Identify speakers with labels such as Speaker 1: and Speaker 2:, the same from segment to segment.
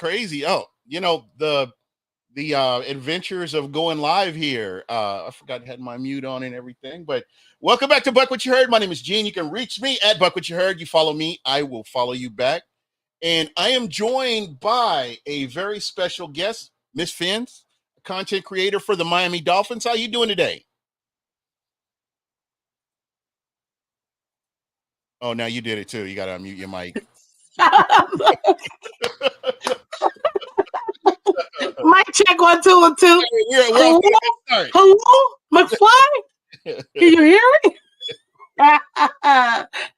Speaker 1: crazy. Oh, the adventures of going live here. I forgot I had my mute on and everything, but welcome back to Buck What You Heard. My name is Gene. You can reach me at Buck What You Heard. You follow me, I will follow you back. And I am joined by a very special guest, Mis Phins, a content creator for the Miami Dolphins. How you doing today? Oh, now you did it too. You got to unmute your mic.
Speaker 2: Mic check 1 2 1 2.
Speaker 1: Hello,
Speaker 2: hello, McFly. Can you hear me?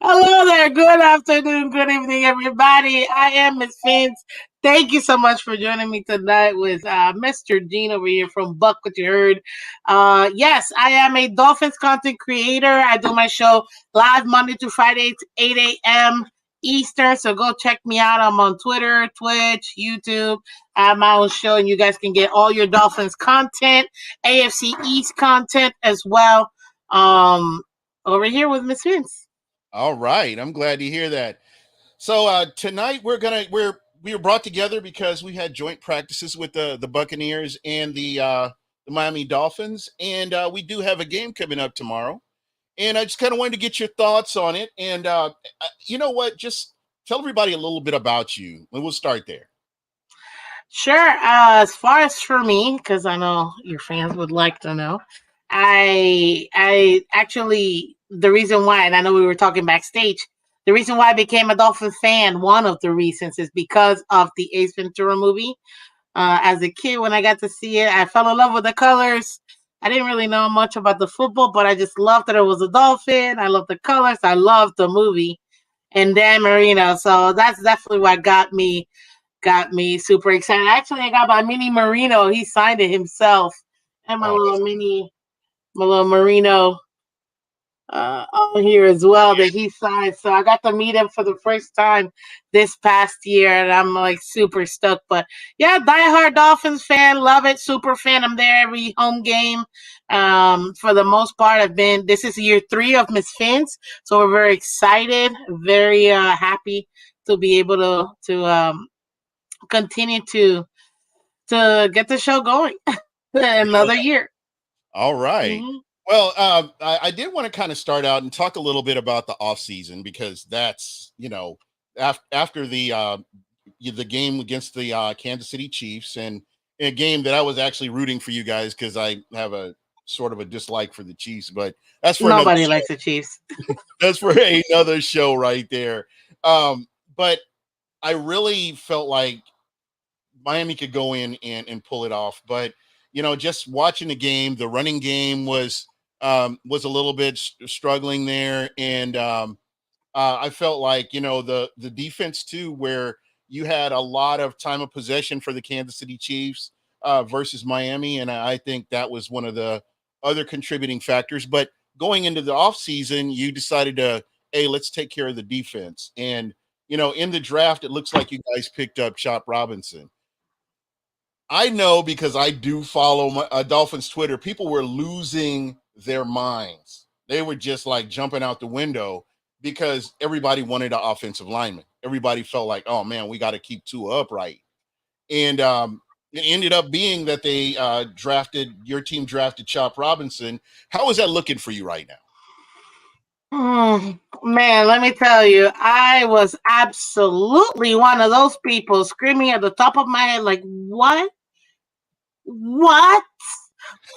Speaker 2: Hello there. Good afternoon, good evening, everybody. I am Mis Phins. Thank you so much for joining me tonight with Mr. Gene over here from Buck What You Heard. Yes, I am a Dolphins content creator. I do my show live Monday to Friday, 8 a.m. Eastern. So go check me out. I'm on Twitter, Twitch, YouTube. I have my own show, and you guys can get all your Dolphins content, AFC East content as well. Over here with Mis Phins.
Speaker 1: All right, I'm glad to hear that. So tonight we were brought together because we had joint practices with the Buccaneers and the Miami Dolphins, and we do have a game coming up tomorrow. And I just kind of wanted to get your thoughts on it. And you know what? Just tell everybody a little bit about you, and we'll start there.
Speaker 2: Sure. As far as for me, because I know your fans would like to know, I actually, the reason why, and I know we were talking backstage, the reason why I became a Dolphins fan, one of the reasons, is because of the Ace Ventura movie. As a kid, when I got to see it, I fell in love with the colors. I didn't really know much about the football, but I just loved that it was a dolphin. I loved the colors. I loved the movie. And Dan Marino. So that's definitely what got me super excited. Actually, I got my mini Marino. He signed it himself. And my little Marino on here as well that he signed. So I got to meet him for the first time this past year, and I'm like super stoked. But yeah, diehard Dolphins fan, love it, super fan. I'm there every home game. For the most part, this is year 3 of Mis Phins, so we're very excited, very happy to be able to continue to get the show going another year.
Speaker 1: All right. Mm-hmm. Well, I did want to kind of start out and talk a little bit about the offseason, because that's, after the game against the Kansas City Chiefs, and in a game that I was actually rooting for you guys because I have a sort of a dislike for the Chiefs, but that's for
Speaker 2: nobody likes the Chiefs.
Speaker 1: That's for another show right there. But I really felt like Miami could go in and pull it off. But, just watching the game, the running game was a little bit struggling there. And I felt like, the defense too, where you had a lot of time of possession for the Kansas City Chiefs versus Miami. And I think that was one of the other contributing factors. But going into the offseason, you decided to, hey, let's take care of the defense. And, in the draft, it looks like you guys picked up Chop Robinson. I know, because I do follow Dolphins Twitter, people were losing their minds. They were just like jumping out the window because everybody wanted an offensive lineman. Everybody felt like, oh man, we got to keep Tua upright. And it ended up being that they your team drafted Chop Robinson. How is that looking for you right now?
Speaker 2: Oh, man, let me tell you, I was absolutely one of those people screaming at the top of my head, like, what? What?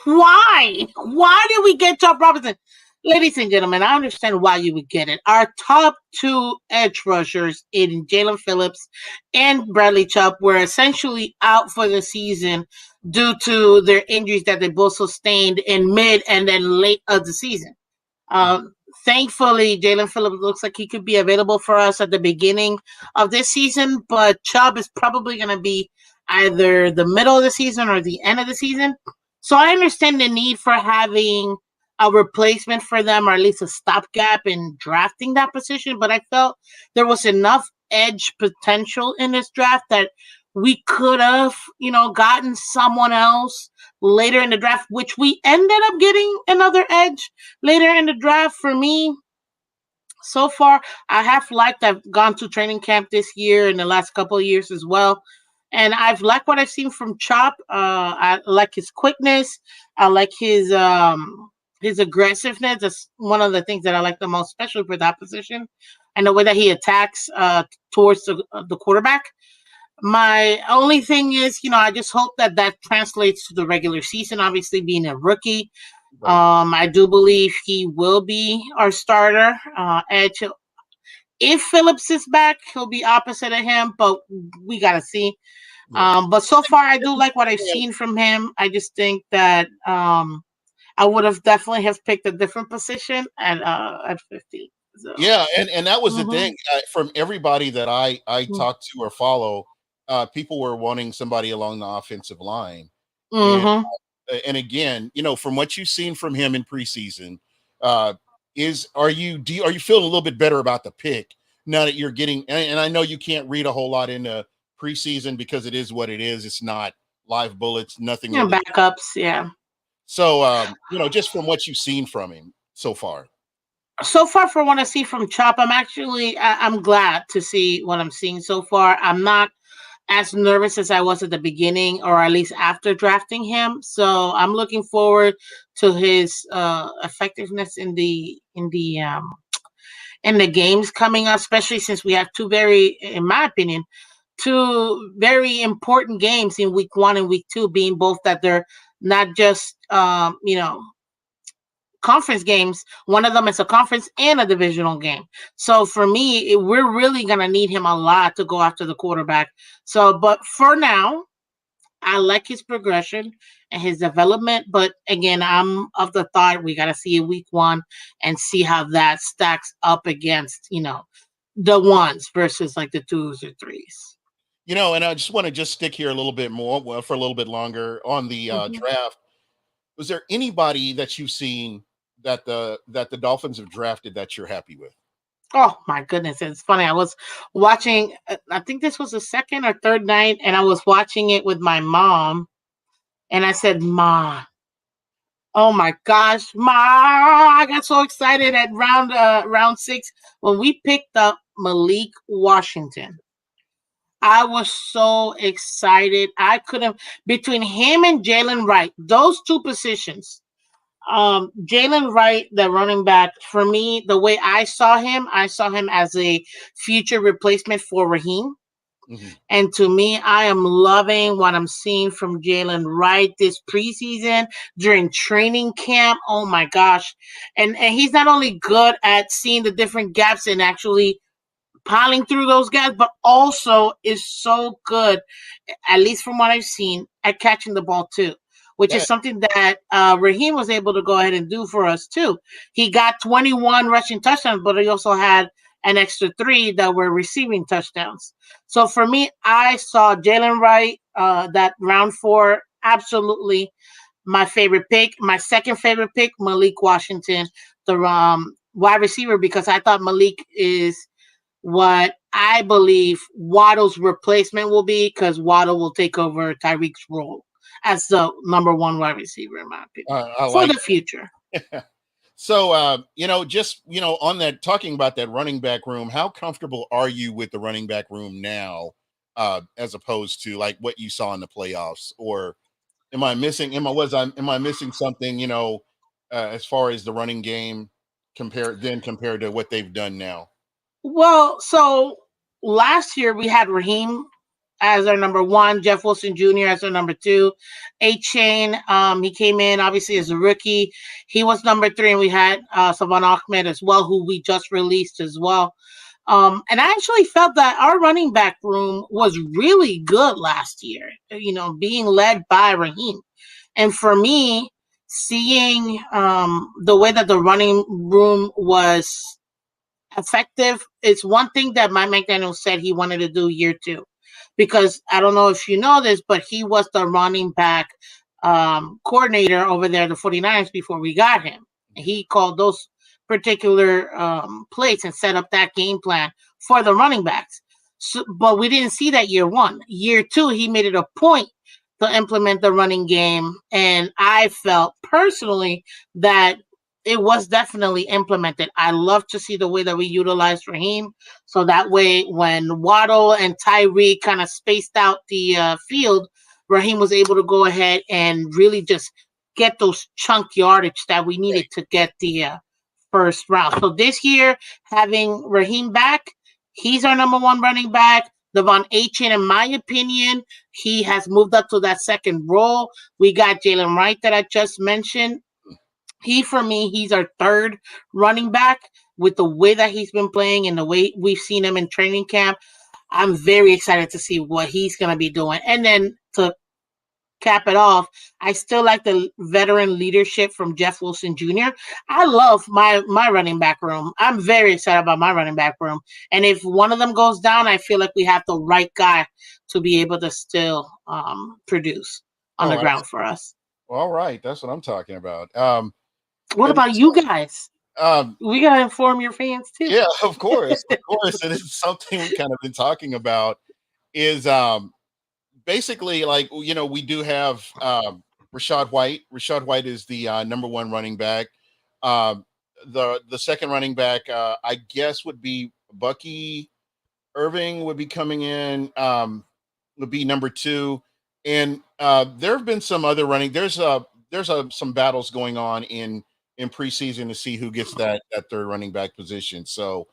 Speaker 2: Why? Why did we get Chop Robinson? Ladies and gentlemen, I understand why you would get it. Our top 2 edge rushers in Jalen Phillips and Bradley Chubb were essentially out for the season due to their injuries that they both sustained in mid and then late of the season. Thankfully, Jalen Phillips looks like he could be available for us at the beginning of this season, but Chubb is probably going to be either the middle of the season or the end of the season. So I understand the need for having a replacement for them, or at least a stopgap in drafting that position. But I felt there was enough edge potential in this draft that we could have, gotten someone else later in the draft, which we ended up getting another edge later in the draft. For me, so far, I have liked, I've gone to training camp this year and the last couple of years as well. And I've liked what I've seen from Chop. I like his quickness. I like his aggressiveness. That's one of the things that I like the most, especially for that position, and the way that he attacks towards the quarterback. My only thing is, I just hope that that translates to the regular season. Obviously, being a rookie,
Speaker 1: Right.
Speaker 2: I do believe he will be our starter. Edge. If Phillips is back, he'll be opposite of him, but we gotta see.
Speaker 1: Yeah.
Speaker 2: But so far, I do like what I've seen from him. I just think that I would have definitely have picked a different position at 50. So.
Speaker 1: Yeah, and that was the
Speaker 2: Mhm.
Speaker 1: thing, from everybody that I
Speaker 2: Mm.
Speaker 1: talked to or follow, people were wanting somebody along the offensive line, and
Speaker 2: Mhm.
Speaker 1: and again, from what you've seen from him in preseason, uh, are you feeling a little bit better about the pick now that you're getting? And I know you can't read a whole lot into preseason because it is what it is. It's not live bullets, nothing
Speaker 2: Yeah,
Speaker 1: really.
Speaker 2: backups. Yeah.
Speaker 1: So, just from what you've seen from him so far.
Speaker 2: So far, for what I see from Chop, I'm glad to see what I'm seeing so far. I'm not as nervous as I was at the beginning, or at least after drafting him. So I'm looking forward to his effectiveness in the games coming up, especially since we have in my opinion, two very important games in week 1 and week 2, being both that they're not just conference games. One of them is a conference and a divisional game. So for me, we're really going to need him a lot to go after the quarterback. So, but for now, I like his progression and his development. But again, I'm of the thought we got to see in week 1 and see how that stacks up against, the ones versus like the 2s or 3s.
Speaker 1: And I just want to just stick here a little bit more, well, for a little bit longer on the
Speaker 2: Mhm.
Speaker 1: draft. Was there anybody that you've seen that the Dolphins have drafted that you're happy with?
Speaker 2: Oh my goodness. It's funny. I was watching, I think this was the second or third night, and I was watching it with my mom. And I said, Ma, oh my gosh, Ma, I got so excited at round 6 when we picked up Malik Washington. I was so excited. I couldn't, between him and Jalen Wright, those two positions. Jalen Wright, the running back, for me, the way I saw him as a future replacement for Raheem.
Speaker 1: Mhm.
Speaker 2: And to me, I am loving what I'm seeing from Jalen Wright this preseason during training camp. Oh my gosh. And he's not only good at seeing the different gaps and actually piling through those gaps, but also is so good, at least from what I've seen, at catching the ball too, which is
Speaker 1: Yeah,
Speaker 2: something that Raheem was able to go ahead and do for us too. He got 21 rushing touchdowns, but he also had an extra 3 that were receiving touchdowns. So for me, I saw Jalen Wright, that round 4, absolutely my favorite pick. My second favorite pick, Malik Washington, the wide receiver, because I thought Malik is what I believe Waddle's replacement will be, because Waddle will take over Tyreek's role as the number 1 wide receiver, in my opinion,
Speaker 1: I
Speaker 2: for the
Speaker 1: like.
Speaker 2: future.
Speaker 1: So, just on that, talking about that running back room, how comfortable are you with the running back room now, as opposed to like what you saw in the playoffs? Or am I missing something? As far as the running game compared to what they've done now.
Speaker 2: Well, so last year we had Raheem as our number 1, Jeff Wilson Jr. as our number 2, A Chain. He came in obviously as a rookie. He was number 3, and we had Savon Ahmed as well, who we just released as well. And I actually felt that our running back room was really good last year, being led by Raheem. And for me, seeing the way that the running room was effective is one thing that Mike McDaniel said he wanted to do year 2. Because I don't know if you know this, but he was the running back coordinator over there, the 49ers, before we got him. He called those particular plays and set up that game plan for the running backs. So, but we didn't see that year 1. Year 2, he made it a point to implement the running game. And I felt personally that it was definitely implemented. I love to see the way that we utilize Raheem. So that way, when Waddle and Tyreek kind of spaced out the field, Raheem was able to go ahead and really just get those chunk yardage that we needed to get the first round. So this year, having Raheem back, he's our number one running back. Devon Achin, in my opinion, he has moved up to that second role. We got Jalen Wright that I just mentioned. For me, he's our third running back with the way that he's been playing and the way we've seen him in training camp. I'm very excited to see what he's going to be doing. And then to cap it off, I still like the veteran leadership from Jeff Wilson Jr. I love my running back room. I'm very excited about my running back room. And if one of them goes down, I feel like we have the right guy to be able to still produce on the
Speaker 1: Oh,
Speaker 2: ground for us.
Speaker 1: all right. That's what I'm talking about.
Speaker 2: What
Speaker 1: And
Speaker 2: about you guys?
Speaker 1: um,
Speaker 2: We gotta inform your fans too.
Speaker 1: yeah, of course, of course. And it's something we kind of been talking about is basically like we do have Rashad White. Rashad White is the number one running back. Um, the second running back, I guess, would be Bucky Irving would be coming in. Would be number two, and there have been some other running. There's some battles going on in preseason to see who gets that third running back position. So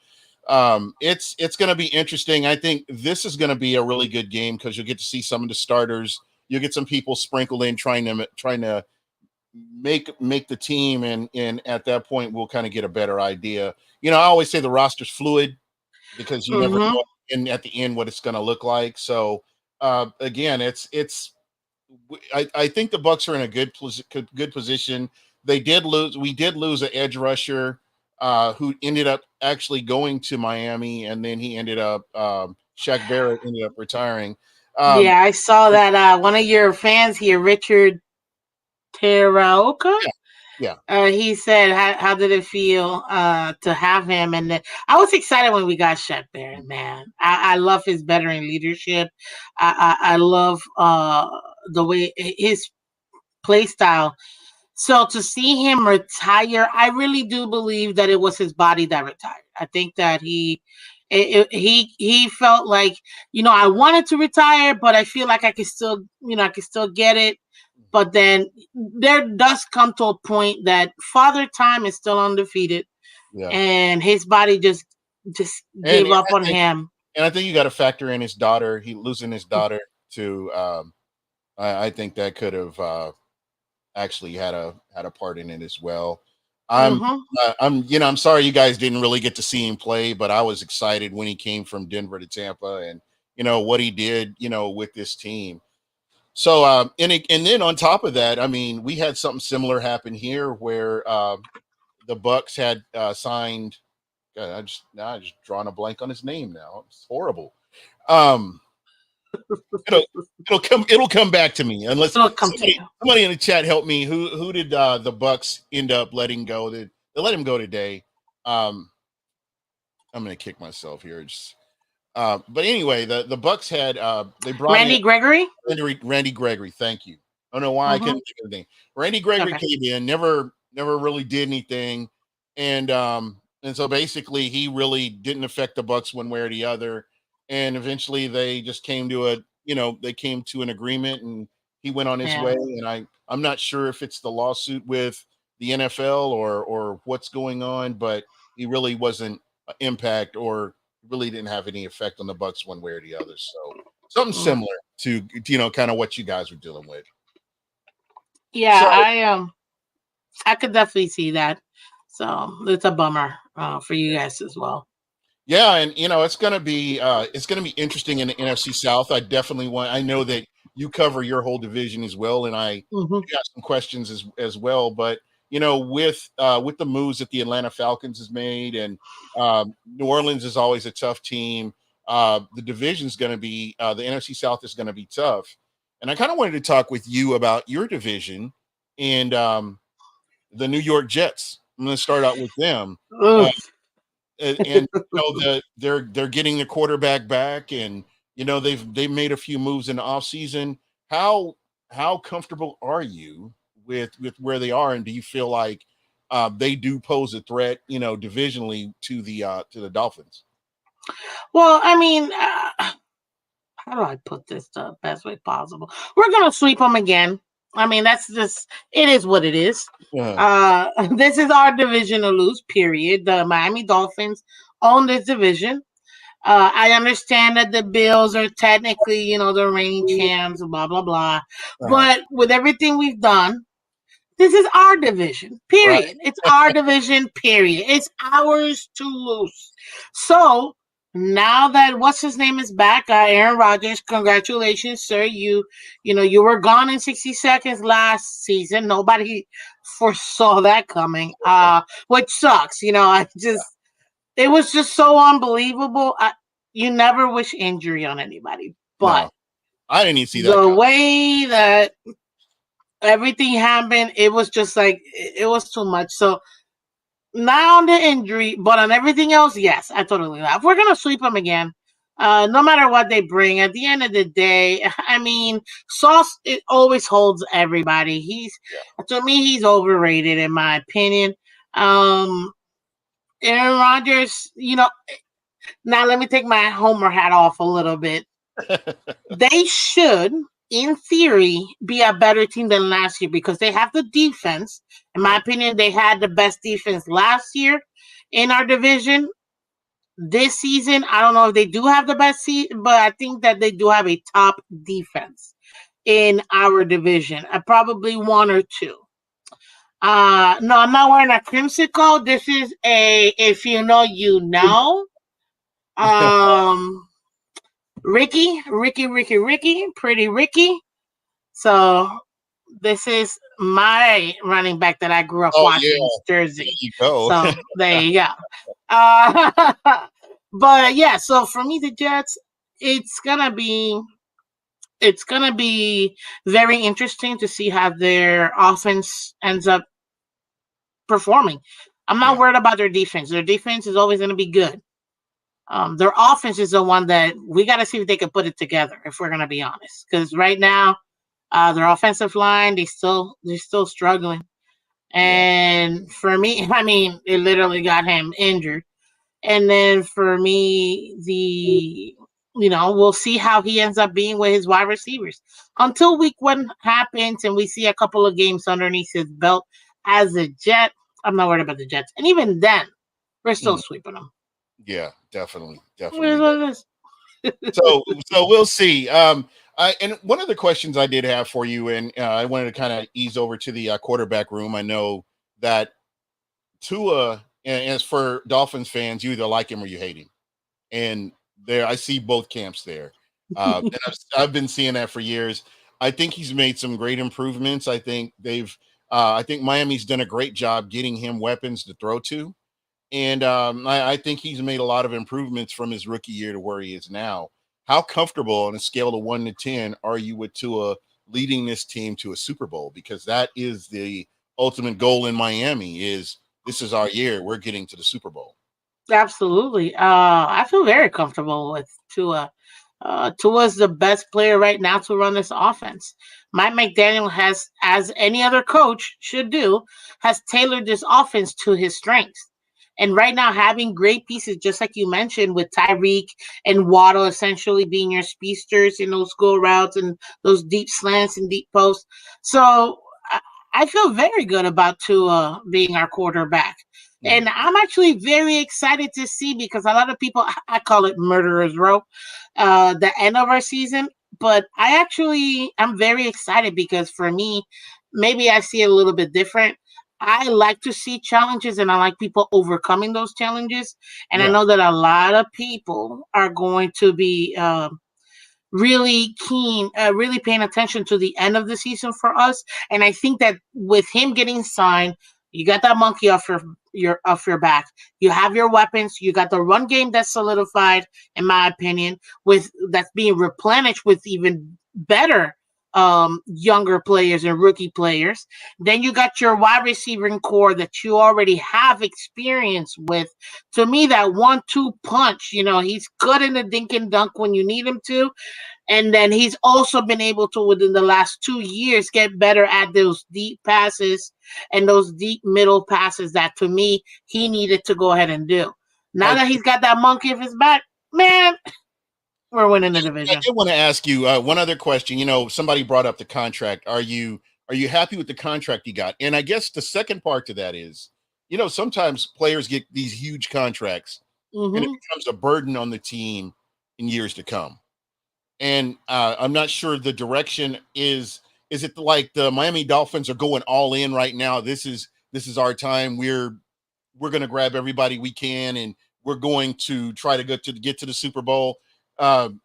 Speaker 1: it's going to be interesting. I think this is going to be a really good game because you'll get to see some of the starters. You'll get some people sprinkled in trying to make the team, and at that point we'll kind of get a better idea. I always say the roster's fluid because you never
Speaker 2: Mm-hmm.
Speaker 1: know at the end what it's going to look like. So again, I think the Bucs are in a good position. They did lose. We did lose an edge rusher who ended up actually going to Miami, and then he ended up Shaq Barrett ended up retiring. Um,
Speaker 2: Yeah, I saw that one of your fans here, Richard Teraoka.
Speaker 1: yeah, yeah,
Speaker 2: He said, how did it feel to have him? And then, I was excited when we got Shaq Barrett, man. I love his veteran leadership. I love the way his play style. So to see him retire, I really do believe that it was his body that retired. I think that he felt like, I wanted to retire, but I feel like I could still get it. But then there does come to a point that Father Time is still undefeated,
Speaker 1: yeah.
Speaker 2: and his body just
Speaker 1: And
Speaker 2: gave up
Speaker 1: I
Speaker 2: on
Speaker 1: think
Speaker 2: him.
Speaker 1: and I think you got to factor in his daughter. He losing his daughter to. I think that could have actually had a part in it as well. I'm
Speaker 2: Hmm.
Speaker 1: I'm sorry you guys didn't really get to see him play, but I was excited when he came from Denver to Tampa and what he did with this team. So and then on top of that, I mean, we had something similar happen here where the Bucs had signed. God, I just drawn a blank on his name now. It's horrible. Um, it'll it'll come back to me unless
Speaker 2: It'll come to you.
Speaker 1: somebody in the chat help me. Who did the Bucks end up letting go? They let him go today. Um, I'm gonna kick myself here. But anyway, the Bucks had they brought in
Speaker 2: Randy Gregory.
Speaker 1: Randy Gregory. Thank you. I don't know why I
Speaker 2: Hmm.
Speaker 1: couldn't think of the name. Randy Gregory
Speaker 2: Okay.
Speaker 1: came in, never really did anything, and so basically he really didn't affect the Bucks one way or the other. And eventually they just came to they came to an agreement, and he went on his
Speaker 2: Yeah.
Speaker 1: way. And I'm not sure if it's the lawsuit with the NFL or what's going on, but he really wasn't an impact or really didn't have any effect on the Bucks one way or the other. So something
Speaker 2: Mm.
Speaker 1: similar to kind of what you guys were dealing with.
Speaker 2: Yeah,
Speaker 1: So
Speaker 2: I could definitely see that. So it's a bummer for you guys as well.
Speaker 1: yeah, and it's gonna be interesting in the NFC South. I know that you cover your whole division as well, and I
Speaker 2: Hmm.
Speaker 1: got some questions as well. But with the moves that the Atlanta Falcons has made, and New Orleans is always a tough team. The division is going to be the NFC South is going to be tough, and I kind of wanted to talk with you about your division and the New York Jets. I'm going to start out with them. Uh,
Speaker 2: Oof.
Speaker 1: and they're getting the quarterback back, and they've made a few moves in the offseason. How comfortable are you with where they are, and do you feel like they do pose a threat, divisionally to the Dolphins.
Speaker 2: Well, I mean, how do I put this the best way possible? We're gonna sweep them again. I mean, that's just it is what it is.
Speaker 1: Uh,
Speaker 2: This is our division to lose. Period. The Miami Dolphins own this division. I understand that the Bills are technically, the reigning champs, blah blah blah.
Speaker 1: uh,
Speaker 2: But with everything we've done, this is our division.
Speaker 1: right.
Speaker 2: Period. It's our division. Period. It's ours to lose. So now that what's his name is back, Aaron Rodgers, congratulations, sir. You were gone in 60 seconds last season. Nobody foresaw that coming. Which sucks. I just it was just so unbelievable. You never wish injury on anybody, but
Speaker 1: No, I didn't even see that
Speaker 2: the
Speaker 1: coming.
Speaker 2: way that everything happened, it was just like it was too much. So not on the injury, but on everything else, yes, I totally laugh. We're gonna sweep them again. No matter what they bring, at the end of the day, I mean, Sauce it always holds everybody. To me, he's overrated in my opinion. Um, Aaron Rodgers, now let me take my Homer hat off a little bit. They should, in theory, be a better team than last year because they have the defense. In my opinion, they had the best defense last year in our division. This season, I don't know if they do have the best season, but I think that they do have a top defense in our division. Probably one or two. No, I'm not wearing a creamsicle. This is a if you know, you know. Ricky, pretty Ricky. So this is my running back that I grew up
Speaker 1: Oh yeah,
Speaker 2: watching, Jersey.
Speaker 1: there you go.
Speaker 2: So there you go. But yeah, so for me, the Jets, it's gonna be very interesting to see how their offense ends up performing. I'm not
Speaker 1: Yeah,
Speaker 2: worried about their defense. Their defense is always going to be good. Their offense is the one that we got to see if they can put it together. If we're going to be honest, because right now, their offensive line they're still struggling.
Speaker 1: yeah,
Speaker 2: And for me, I mean, it literally got him injured. And then for me, we'll see how he ends up being with his wide receivers until week one happens and we see a couple of games underneath his belt as a Jet. I'm not worried about the Jets, and even then, we're still
Speaker 1: mm,
Speaker 2: sweeping them.
Speaker 1: yeah, definitely,
Speaker 2: Here's
Speaker 1: definitely.
Speaker 2: what it is.
Speaker 1: So we'll see. And one of the questions I did have for you, and I wanted to kind of ease over to the quarterback room. I know that Tua, and as for Dolphins fans, you either like him or you hate him, and there I see both camps there. And I've been seeing that for years. I think he's made some great improvements. I think Miami's done a great job getting him weapons to throw to. And I think he's made a lot of improvements from his rookie year to where he is now. How comfortable on a scale of 1 to 10 are you with Tua leading this team to a Super Bowl? Because that is the ultimate goal in Miami is this is our year. We're getting to the Super Bowl.
Speaker 2: Absolutely. I feel very comfortable with Tua. Tua's the best player right now to run this offense. Mike McDaniel has, as any other coach should do, has tailored this offense to his strengths. And right now, having great pieces, just like you mentioned, with Tyreek and Waddle essentially being your speedsters in those go routes and those deep slants and deep posts. So I feel very good about Tua being our quarterback.
Speaker 1: Mm,
Speaker 2: And I'm actually very excited to see because a lot of people, I call it murderer's row, the end of our season. But I'm very excited because for me, maybe I see it a little bit different. I like to see challenges and I like people overcoming those challenges. And I
Speaker 1: yeah,
Speaker 2: know that a lot of people are going to be really keen, really paying attention to the end of the season for us. And I think that with him getting signed, you got that monkey off your back. You have your weapons. You got the run game that's solidified, in my opinion, with that's being replenished with even better younger players and rookie players. Then you got your wide receiving core that you already have experience with. To me, that 1-2 punch, he's good in the dink and dunk when you need him to. And then he's also been able to, within the last 2 years, get better at those deep passes and those deep middle passes that, to me, he needed to go ahead and do. Now that he's got that monkey off his back, man, we're winning the
Speaker 1: I
Speaker 2: division.
Speaker 1: did want to ask you one other question. Somebody brought up the contract. Are you happy with the contract you got? And I guess the second part to that is, sometimes players get these huge contracts, and it
Speaker 2: Mm-hmm.
Speaker 1: becomes a burden on the team in years to come. And I'm not sure the direction is. Is it like the Miami Dolphins are going all in right now? This is our time. We're going to grab everybody we can, and we're going to try to get to the Super Bowl. Um,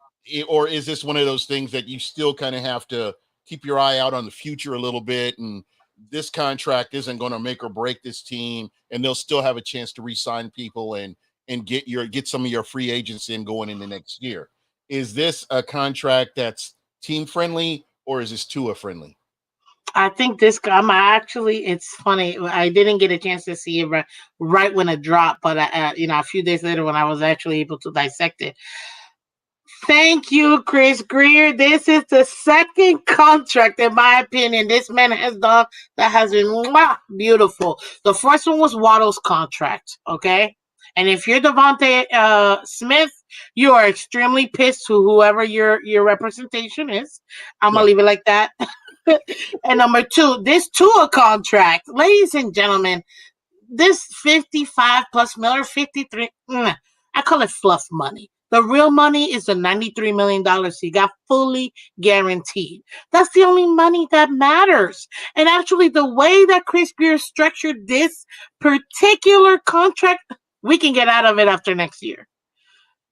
Speaker 1: or is this one of those things that you still kind of have to keep your eye out on the future a little bit? And this contract isn't going to make or break this team, and they'll still have a chance to re-sign people and get some of your free agents in going into next year. Is this a contract that's team friendly, or is this Tua friendly?
Speaker 2: I think this. I'm actually. It's funny. I didn't get a chance to see it right when it dropped, but a few days later when I was actually able to dissect it. Thank you, Chris Greer. This is the second contract, in my opinion, this man has done that has been beautiful. The first one was Waddle's contract, okay? And if you're Devontae Smith, you are extremely pissed to whoever your representation is. I'm
Speaker 1: Yeah,
Speaker 2: gonna leave it like that. And number two, this Tua contract, ladies and gentlemen, this 55 plus Miller 53, I call it fluff money. The real money is the $93 million he got fully guaranteed. That's the only money that matters. And actually, the way that Chris Greer structured this particular contract, we can get out of it after next year.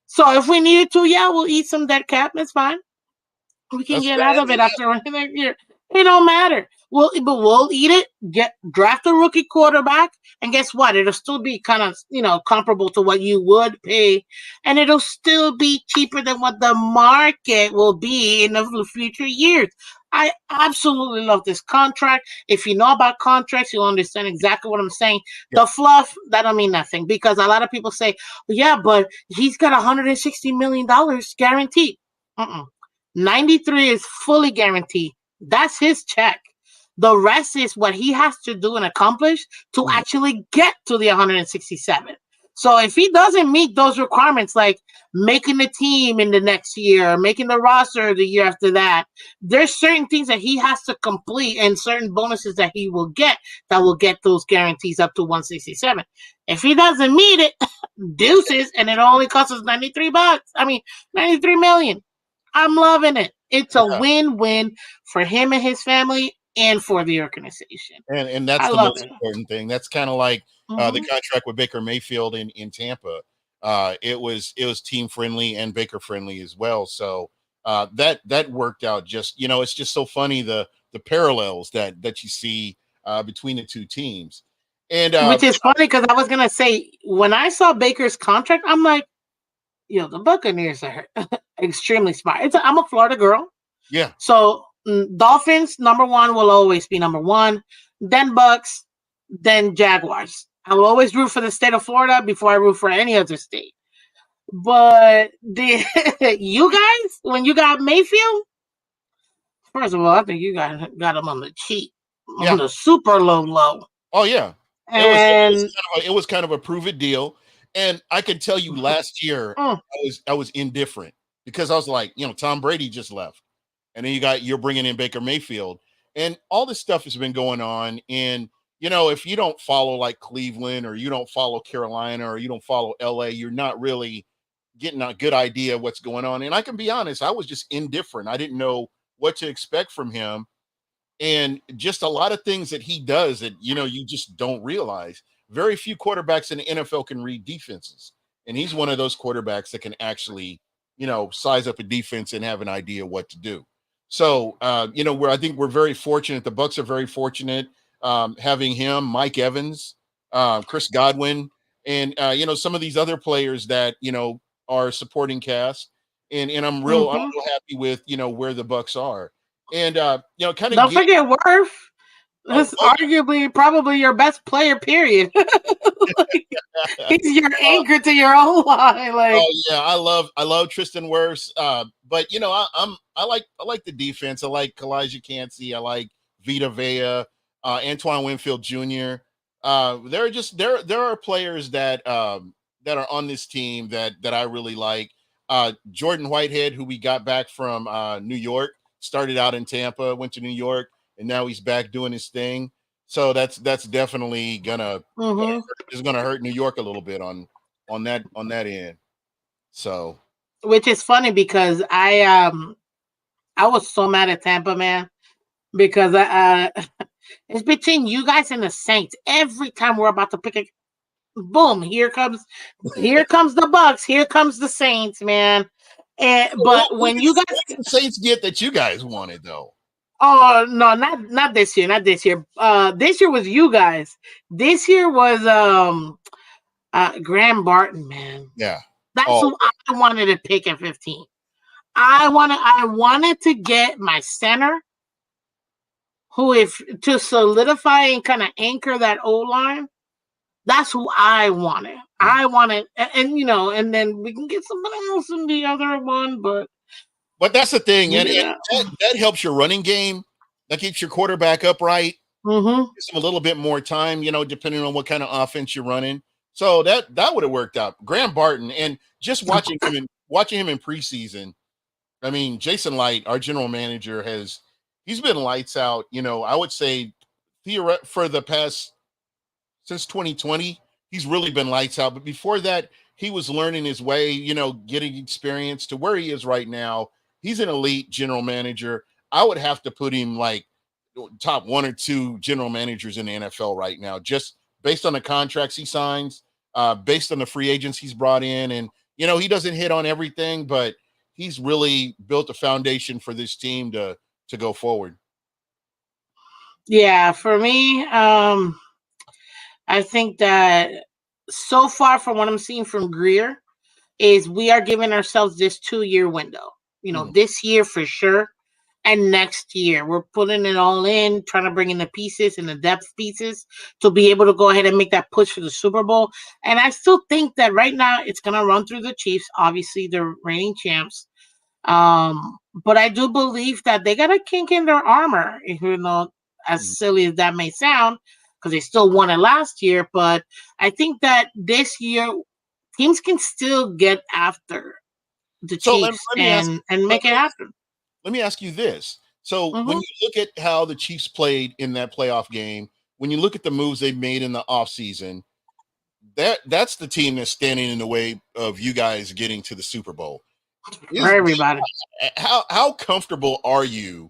Speaker 2: So if we needed to, yeah, we'll eat some dead cap. That's fine. We can
Speaker 1: that's
Speaker 2: get
Speaker 1: fair.
Speaker 2: out of it after next year. It don't matter. We'll eat it. Draft a rookie quarterback, and guess what? It'll still be kind of comparable to what you would pay, and it'll still be cheaper than what the market will be in the future years. I absolutely love this contract. If you know about contracts, you'll understand exactly what I'm saying.
Speaker 1: Yeah,
Speaker 2: The fluff, that don't mean nothing because a lot of people say, yeah, but he's got $160 million guaranteed. Mm-mm. 93 is fully guaranteed. That's his check. The rest is what he has to do and accomplish to
Speaker 1: mhm,
Speaker 2: actually get to the 167. So if he doesn't meet those requirements, like making the team in the next year, making the roster the year after that, there's certain things that he has to complete and certain bonuses that he will get that will get those guarantees up to 167. If he doesn't meet it, deuces, and it only costs us $93. I mean, 93 million. I'm loving it. It's a
Speaker 1: yeah.
Speaker 2: win-win for him and his family and for the organization.
Speaker 1: And that's
Speaker 2: I
Speaker 1: the
Speaker 2: love
Speaker 1: most
Speaker 2: it.
Speaker 1: important thing. That's kind of like the
Speaker 2: Hmm.
Speaker 1: contract with Baker Mayfield in Tampa. It was team friendly and Baker friendly as well. So that worked out. Just it's just so funny the parallels that you see between the two teams. And
Speaker 2: Which is funny because I was gonna say when I saw Baker's contract, I'm like, the Buccaneers are extremely smart. I'm a Florida girl,
Speaker 1: yeah,
Speaker 2: so Dolphins number one will always be number one, then Bucs, then Jaguars. I will always root for the state of Florida before I root for any other state. But you guys, when you got Mayfield, first of all, I think you got him on the cheap, on
Speaker 1: yeah.
Speaker 2: the super low.
Speaker 1: Oh yeah,
Speaker 2: And
Speaker 1: it was kind of a prove it deal, and I can tell you last year
Speaker 2: mm,
Speaker 1: I was indifferent because I was like, Tom Brady just left, and then you're bringing in Baker Mayfield, and all this stuff has been going on, and if you don't follow like Cleveland or you don't follow Carolina or you don't follow LA, you're not really getting a good idea of what's going on. And I can be honest, I was just indifferent. I didn't know what to expect from him and just a lot of things that he does that you just don't realize. Very few quarterbacks in the NFL can read defenses, and he's one of those quarterbacks that can actually size up a defense and have an idea what to do. So I think we're very fortunate. The Bucs are very fortunate having him, Mike Evans, Chris Godwin, and some of these other players that are supporting cast. And I'm real
Speaker 2: mhm.
Speaker 1: happy with where the Bucs are. And kind of
Speaker 2: Don't
Speaker 1: get.
Speaker 2: forget Worth.
Speaker 1: Oh,
Speaker 2: That's arguably probably your best player, period. Like, he's your anchor to your own line. Like,
Speaker 1: oh yeah, I love Tristan Wirfs. But I like the defense. I like Kalijah Cansey. I like Vita Vea, Antoine Winfield Jr. There are players that are on this team that I really like. Jordan Whitehead, who we got back from New York, started out in Tampa, went to New York, and now he's back doing his thing. So that's definitely
Speaker 2: mm-hmm.
Speaker 1: gonna hurt New York a little bit on that end. So
Speaker 2: Which is funny because I was so mad at Tampa, man, because it's between you guys and the Saints. Every time we're about to pick a boom, here comes the Bucs, here comes the Saints, man. And but
Speaker 1: what
Speaker 2: when you guys,
Speaker 1: did the Saints get that you guys wanted though?
Speaker 2: oh no, not this year, not this year. This year was you guys. This year was Graham Barton, man.
Speaker 1: Yeah.
Speaker 2: That's
Speaker 1: Oh,
Speaker 2: who I wanted to pick at 15. I wanted to get my center, who if to solidify and kind of anchor that O line. That's who I wanted. I wanted, and then we can get somebody else in the other one,
Speaker 1: but that's the thing, and,
Speaker 2: maybe
Speaker 1: and
Speaker 2: that.
Speaker 1: that helps your running game. That keeps your quarterback upright.
Speaker 2: Mm-hmm.
Speaker 1: Gives him a little bit more time, depending on what kind of offense you're running. So that would have worked out. Graham Barton, and just watching him in preseason. I mean, Jason Light, our general manager, he's been lights out. I would say for the past since 2020, he's really been lights out. But before that, he was learning his way, getting experience to where he is right now. He's an elite general manager. I would have to put him like top one or two general managers in the NFL right now, just based on the contracts he signs, based on the free agents he's brought in. And, he doesn't hit on everything, but he's really built a foundation for this team to go forward.
Speaker 2: Yeah, for me, I think that so far from what I'm seeing from Greer is we are giving ourselves this 2-year window.
Speaker 1: Mhm.
Speaker 2: This year for sure. And next year, we're putting it all in, trying to bring in the pieces and the depth pieces to be able to go ahead and make that push for the Super Bowl. And I still think that right now it's going to run through the Chiefs. Obviously, they're reigning champs. But I do believe that they got a kink in their armor, even though as silly as that may sound, because they still won it last year. But I think that this year, teams can still get after the
Speaker 1: So let,
Speaker 2: Chiefs
Speaker 1: let me ask
Speaker 2: and
Speaker 1: let,
Speaker 2: make it happen.
Speaker 1: let me ask you this. So when
Speaker 2: Mm-hmm.
Speaker 1: you look at how the Chiefs played in that playoff game, when you look at the moves they made in the offseason, that's the team that's standing in the way of you guys getting to the Super Bowl.
Speaker 2: For
Speaker 1: Is
Speaker 2: everybody.
Speaker 1: how comfortable are you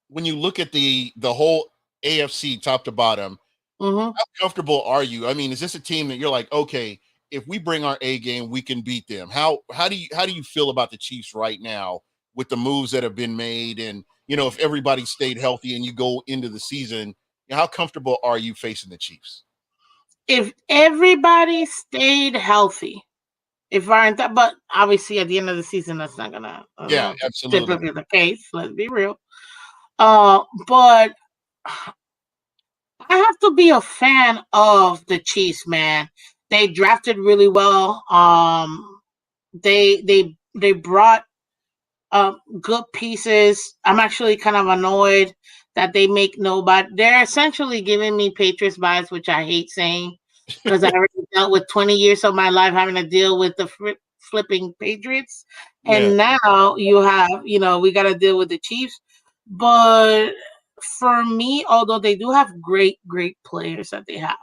Speaker 1: when you look at the whole AFC top to bottom?
Speaker 2: Mm-hmm.
Speaker 1: How comfortable are you? I mean, is this a team that you're like, okay, if we bring our A game, we can beat them? How do you feel about the Chiefs right now with the moves that have been made, and if everybody stayed healthy and you go into the season, how comfortable are you facing the Chiefs?
Speaker 2: If everybody stayed healthy, if our but obviously at the end of the season, that's not gonna
Speaker 1: Yeah, absolutely.
Speaker 2: typically the case. Let's be real. But I have to be a fan of the Chiefs, man. They drafted really well. They brought good pieces. I'm actually kind of annoyed that they make nobody. They're essentially giving me Patriots vibes, which I hate saying because I already dealt with 20 years of my life having to deal with the flipping Patriots,
Speaker 1: Yeah.
Speaker 2: and now you have, we got to deal with the Chiefs. But for me, although they do have great players that they have,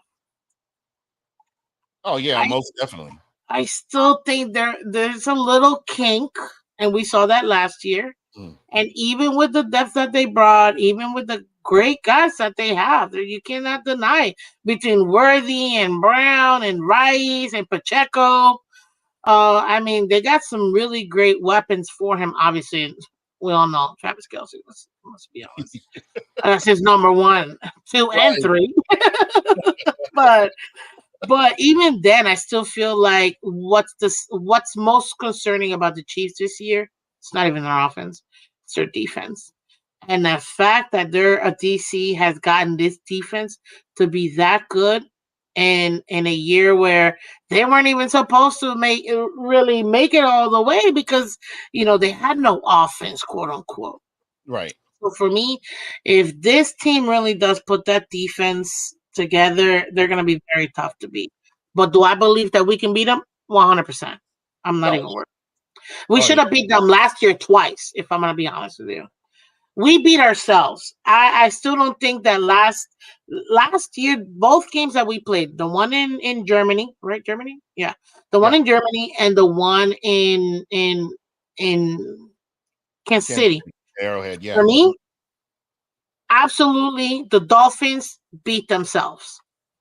Speaker 1: Oh yeah,
Speaker 2: I
Speaker 1: most definitely.
Speaker 2: I still think there's a little kink, and we saw that last year.
Speaker 1: Mm.
Speaker 2: And even with the depth that they brought, even with the great guys that they have, you cannot deny between Worthy and Brown and Rice and Pacheco. I mean, they got some really great weapons for him. Obviously, we all know Travis Kelce. Let's be honest. That's his number 1, 2, and
Speaker 1: Right.
Speaker 2: 3. but even then, I still feel like what's most concerning about the Chiefs this year? It's not even their offense; it's their defense. And the fact that a DC has gotten this defense to be that good in a year where they weren't even supposed to really make it all the way because they had no offense, quote unquote.
Speaker 1: Right.
Speaker 2: So for me, if this team really does put that defense together, they're going to be very tough to beat. But do I believe that we can beat them? 100%. I'm not
Speaker 1: Oh,
Speaker 2: even worried. We
Speaker 1: oh
Speaker 2: should
Speaker 1: yeah.
Speaker 2: have beat them last year twice, if I'm going to be honest with you. We beat ourselves. I still don't think that last year, both games that we played, the one in Germany, right? Germany? Yeah. The one
Speaker 1: Yeah.
Speaker 2: in Germany and the one in Kansas
Speaker 1: Kansas
Speaker 2: City.
Speaker 1: City, Arrowhead.
Speaker 2: For
Speaker 1: Yeah.
Speaker 2: me, absolutely, the Dolphins beat themselves.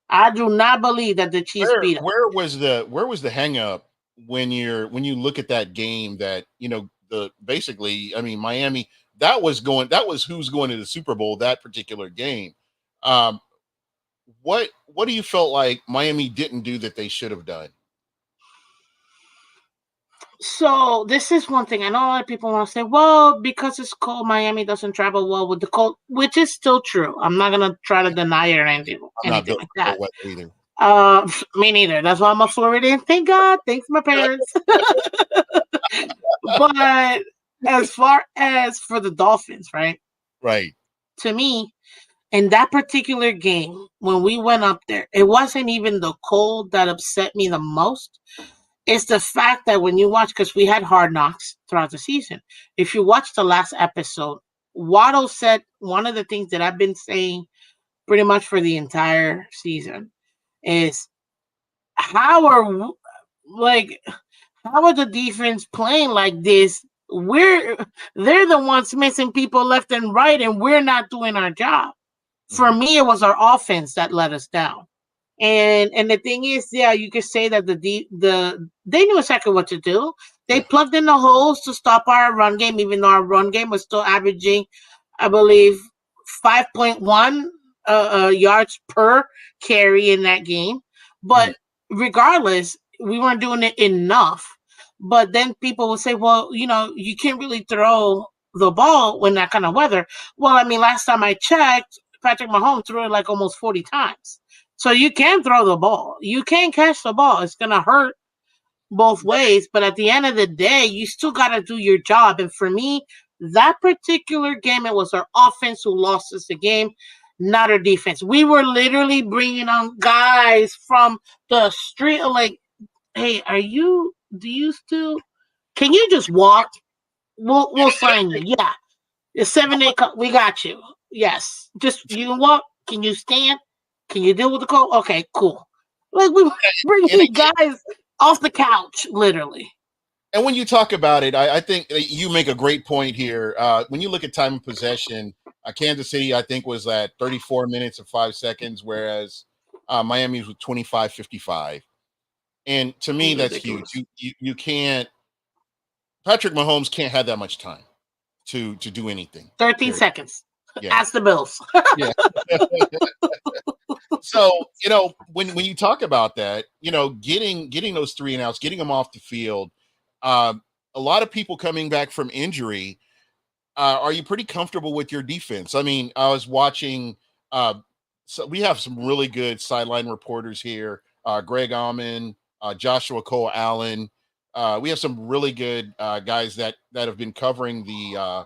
Speaker 2: I do not believe that the Chiefs beat them.
Speaker 1: Where was the hang up when you look at that game that the basically, I mean, Miami, that was who's going to the Super Bowl, that particular game. Um what do you felt like Miami didn't do that they should have done?
Speaker 2: So this is one thing. I know a lot of people want to say, well, because it's cold, Miami doesn't travel well with the cold, which is still true. I'm not gonna try to deny it or
Speaker 1: I'm not
Speaker 2: anything
Speaker 1: built
Speaker 2: like
Speaker 1: for
Speaker 2: that.
Speaker 1: cold weather either.
Speaker 2: Me neither. That's why I'm a Floridian. Thank God. Thanks my parents. But as far as for the Dolphins, right?
Speaker 1: Right.
Speaker 2: To me, in that particular game, when we went up there, it wasn't even the cold that upset me the most. It's the fact that when you watch, because we had hard knocks throughout the season. If you watch the last episode, Waddle said one of the things that I've been saying pretty much for the entire season is how are like how are the defense playing like this? They're the ones missing people left and right, and we're not doing our job. For
Speaker 1: Mhm.
Speaker 2: me, it was our offense that let us down. And the thing is, yeah, you could say that they knew exactly what to do. They
Speaker 1: Yeah.
Speaker 2: plugged in the holes to stop our run game, even though our run game was still averaging, I believe, 5.1 yards per carry in that game.
Speaker 1: Mhm.
Speaker 2: But regardless, we weren't doing it enough. But then people will say, well, you can't really throw the ball when that kind of weather. Well, I mean, last time I checked, Patrick Mahomes threw it like almost 40 times. So you can throw the ball. You can catch the ball. It's going to hurt both ways. But at the end of the day, you still got to do your job. And for me, that particular game, it was our offense who lost us the game, not our defense. We were literally bringing on guys from the street. Like, hey, do you still, can you just walk? We'll sign you. Yeah. It's 7 day. We got you. Yes. Just you can walk. Can you stand? Can you deal with the cold? Okay, cool. Like we were
Speaker 1: And
Speaker 2: bringing guys off the couch, literally.
Speaker 1: when you talk about it, I think that you make a great point here. When you look at time of possession, Kansas City, I think, was at 34 minutes and 5 seconds, whereas Miami was 25:55. And to me, that's huge.
Speaker 2: Ridiculous.
Speaker 1: You can't. Patrick Mahomes can't have that much time to do anything.
Speaker 2: 13
Speaker 1: Period.
Speaker 2: seconds.
Speaker 1: Yeah,
Speaker 2: Ask the Bills.
Speaker 1: yeah. So when you talk about that, getting those three and outs, getting them off the field, um, a lot of people coming back from injury. Are you pretty comfortable with your defense? I mean, I was watching. So we have some really good sideline reporters here. Greg Allman, Joshua Cole Allen. We have some really good guys that have been covering the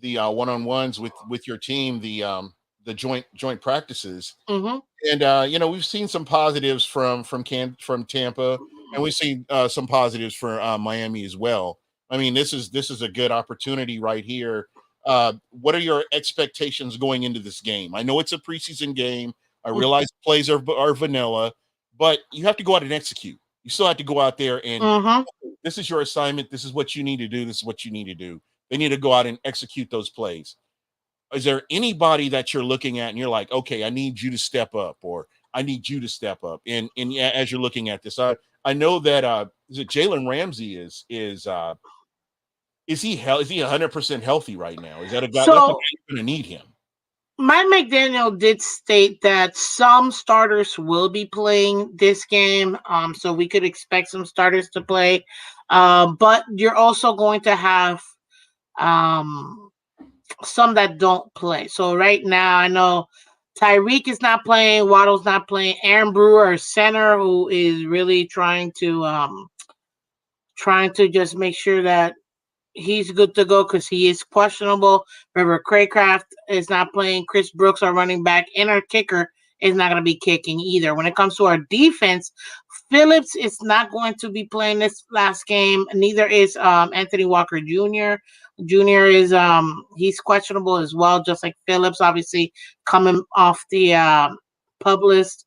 Speaker 1: one-on-ones with your team, the joint practices.
Speaker 2: Mm-hmm.
Speaker 1: And we've seen some positives from Tampa, and we've seen some positives for Miami as well. I mean, this is a good opportunity right here. What are your expectations going into this game? I know it's a preseason game. I realize plays are vanilla, but you have to go out and execute. You still have to go out there and
Speaker 2: Mm-hmm.
Speaker 1: this is your assignment. This is what you need to do. This is what you need to do. They need to go out and execute those plays. Is there anybody that you're looking at and you're like, okay, I need you to step up, or I need you to step up? And yeah, as you're looking at this, I know that is it Jalen Ramsey is he 100% healthy right now? Is that a guy that's a guy
Speaker 2: So
Speaker 1: you're going to need him?
Speaker 2: Mike McDaniel did state that some starters will be playing this game. So we could expect some starters to play. But you're also going to have um some that don't play. So right now, I know Tyreek is not playing, Waddle's not playing, Aaron Brewer, center, who is really trying to just make sure that he's good to go because he is questionable. River Craycraft is not playing. Chris Brooks, our running back, and our kicker is not going to be kicking either. When it comes to our defense, Phillips is not going to be playing this last game. Neither is Anthony Walker Jr. Jr. is he's questionable as well, just like Phillips, obviously coming off the pub list.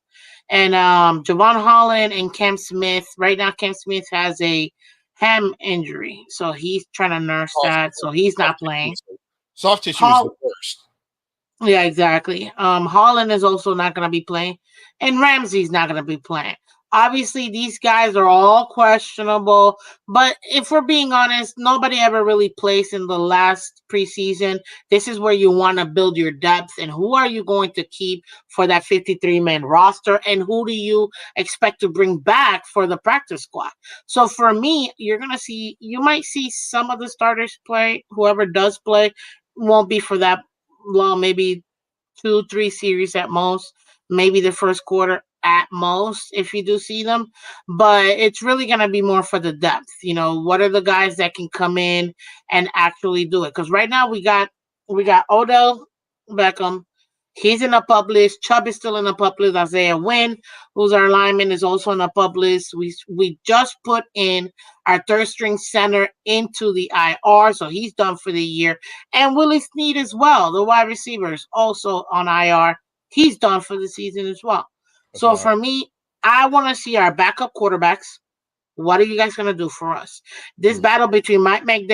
Speaker 2: And Javon Holland and Cam Smith. Right now, Cam Smith has a ham injury, so he's trying to nurse that. So he's not playing.
Speaker 1: Soft tissue is the worst.
Speaker 2: Yeah, exactly. Holland is also not going to be playing, and Ramsey's not going to be playing. Obviously, these guys are all questionable, but if we're being honest, nobody ever really placed in the last preseason. This is where you want to build your depth, and who are you going to keep for that 53-man roster, and who do you expect to bring back for the practice squad? So for me, you might see some of the starters play. Whoever does play won't be for that long, maybe 2-3 series at most, maybe the first quarter at most if you do see them. But it's really going to be more for the depth. What are the guys that can come in and actually do it? Because right now we got Odell Beckham. He's in the pup list. Chubb is still in the pup list. Isaiah Wynn, who's our lineman, is also in the pup list. We just put in our third string center into the IR, so he's done for the year. And Willie Snead as well, the wide receiver, is also on IR. He's done for the season as well.
Speaker 1: That's
Speaker 2: so
Speaker 1: right.
Speaker 2: For me, I want to see our backup quarterbacks. What are you guys going to do for us? This battle between Mike White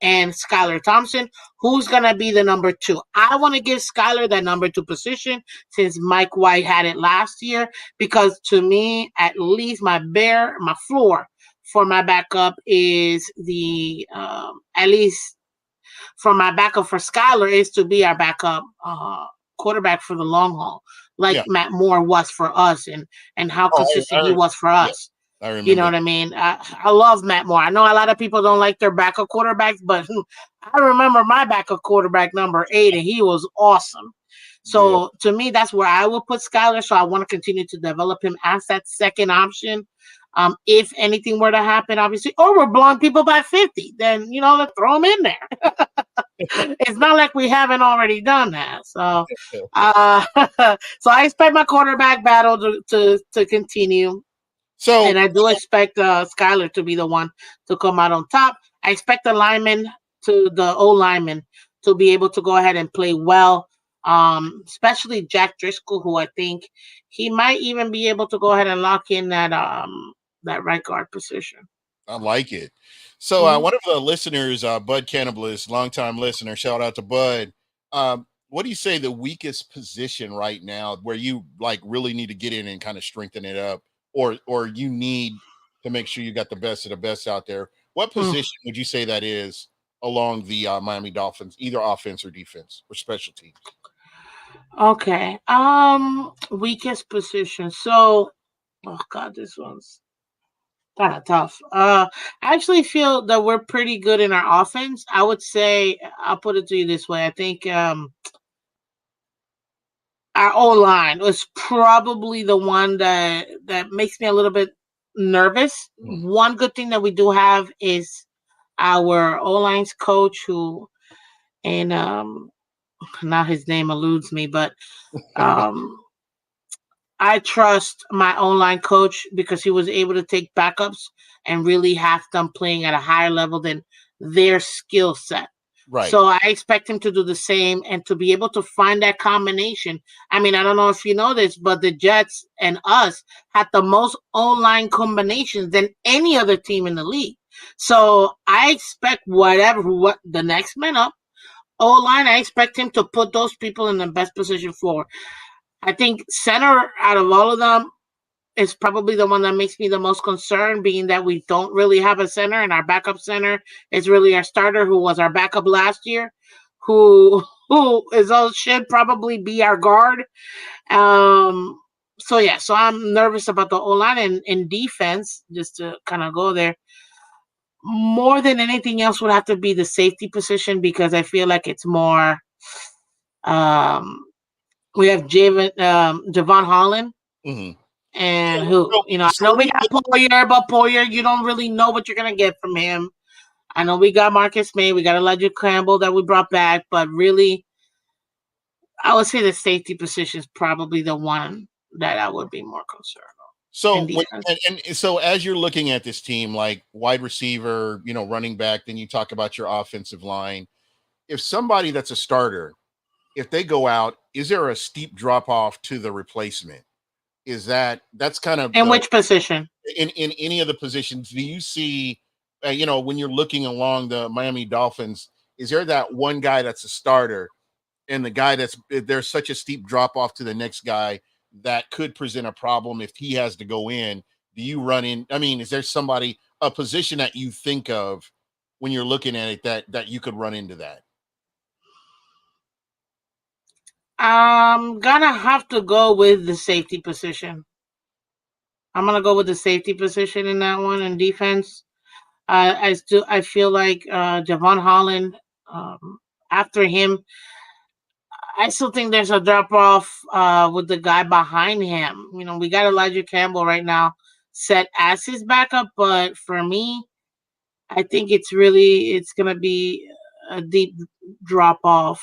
Speaker 2: and Skylar Thompson, who's going to be the number 2? I want to give Skylar that number 2 position since Mike White had it last year, because to me, at least my floor for my backup is at least for my backup for Skylar is to be our backup quarterback for the long haul, like Matt Moore was for us, and how consistent he was for us.
Speaker 1: I remember.
Speaker 2: You know what I mean? I love Matt Moore. I know a lot of people don't like their backup quarterbacks, but I remember my backup quarterback number 8, and he was awesome. So to me, that's where I will put Skylar. So I want to continue to develop him as that second option. If anything were to happen, obviously, or we're blowing people by 50, then let's throw him in there. It's not like we haven't already done that. So, so I expect my quarterback battle to continue. And I do expect Skylar to be the one to come out on top. I expect the O lineman to be able to go ahead and play well. Especially Jack Driscoll, who I think he might even be able to go ahead and lock in that right guard position.
Speaker 1: I like it. So one of the listeners, Bud Cannibalist, longtime listener, shout out to Bud. What do you say the weakest position right now where you really need to get in and kind of strengthen it up, or you need to make sure you got the best of the best out there? What position would you say that is along the Miami Dolphins, either offense or defense or special teams?
Speaker 2: Okay. Weakest position. So, oh God, this one's kind of tough. I actually feel that we're pretty good in our offense. I would say, I'll put it to you this way. I think our O-line was probably the one that makes me a little bit nervous. One good thing that we do have is our O-line's coach, who, and now his name eludes me, but I trust my O-line coach because he was able to take backups and really have them playing at a higher level than their skill set.
Speaker 1: Right.
Speaker 2: So I expect him to do the same and to be able to find that combination. I mean, I don't know if you know this, but the Jets and us had the most O-line combinations than any other team in the league. So I expect what the next man up, O-line, I expect him to put those people in the best position forward. I think center out of all of them is probably the one that makes me the most concerned, being that we don't really have a center, and our backup center is really our starter, who was our backup last year, who should probably be our guard. So I'm nervous about the O-line and defense, just to kind of go there. more than anything else would have to be the safety position because I feel like it's more. Um, we have Javon Holland,
Speaker 1: Mhm.
Speaker 2: and
Speaker 1: So,
Speaker 2: who
Speaker 1: so,
Speaker 2: I
Speaker 1: so
Speaker 2: know
Speaker 1: when
Speaker 2: we
Speaker 1: you
Speaker 2: got Poyer, but Poyer, you don't really know what you're gonna get from him. I know we got Marcus May, we got Elijah Campbell that we brought back, but really, I would say the safety position is probably the one that I would be more concerned in
Speaker 1: So when
Speaker 2: defense.
Speaker 1: and so as you're looking at this team, like wide receiver, running back, then you talk about your offensive line. If somebody that's a starter, if they go out, is there a steep drop off to the replacement? That's kind of
Speaker 2: In
Speaker 1: the
Speaker 2: which position?
Speaker 1: in any of the positions? Do you see, when you're looking along the Miami Dolphins, is there that one guy that's a starter and the guy there's such a steep drop off to the next guy that could present a problem if he has to go in? Do you run in? I mean, is there a position that you think of when you're looking at it that you could run into that?
Speaker 2: I'm gonna have to go with the safety position. I'm gonna go with the safety position in that one in defense. I feel like Javon Holland. After him, I still think there's a drop off with the guy behind him. We got Elijah Campbell right now set as his backup, but for me, I think it's gonna be a deep drop off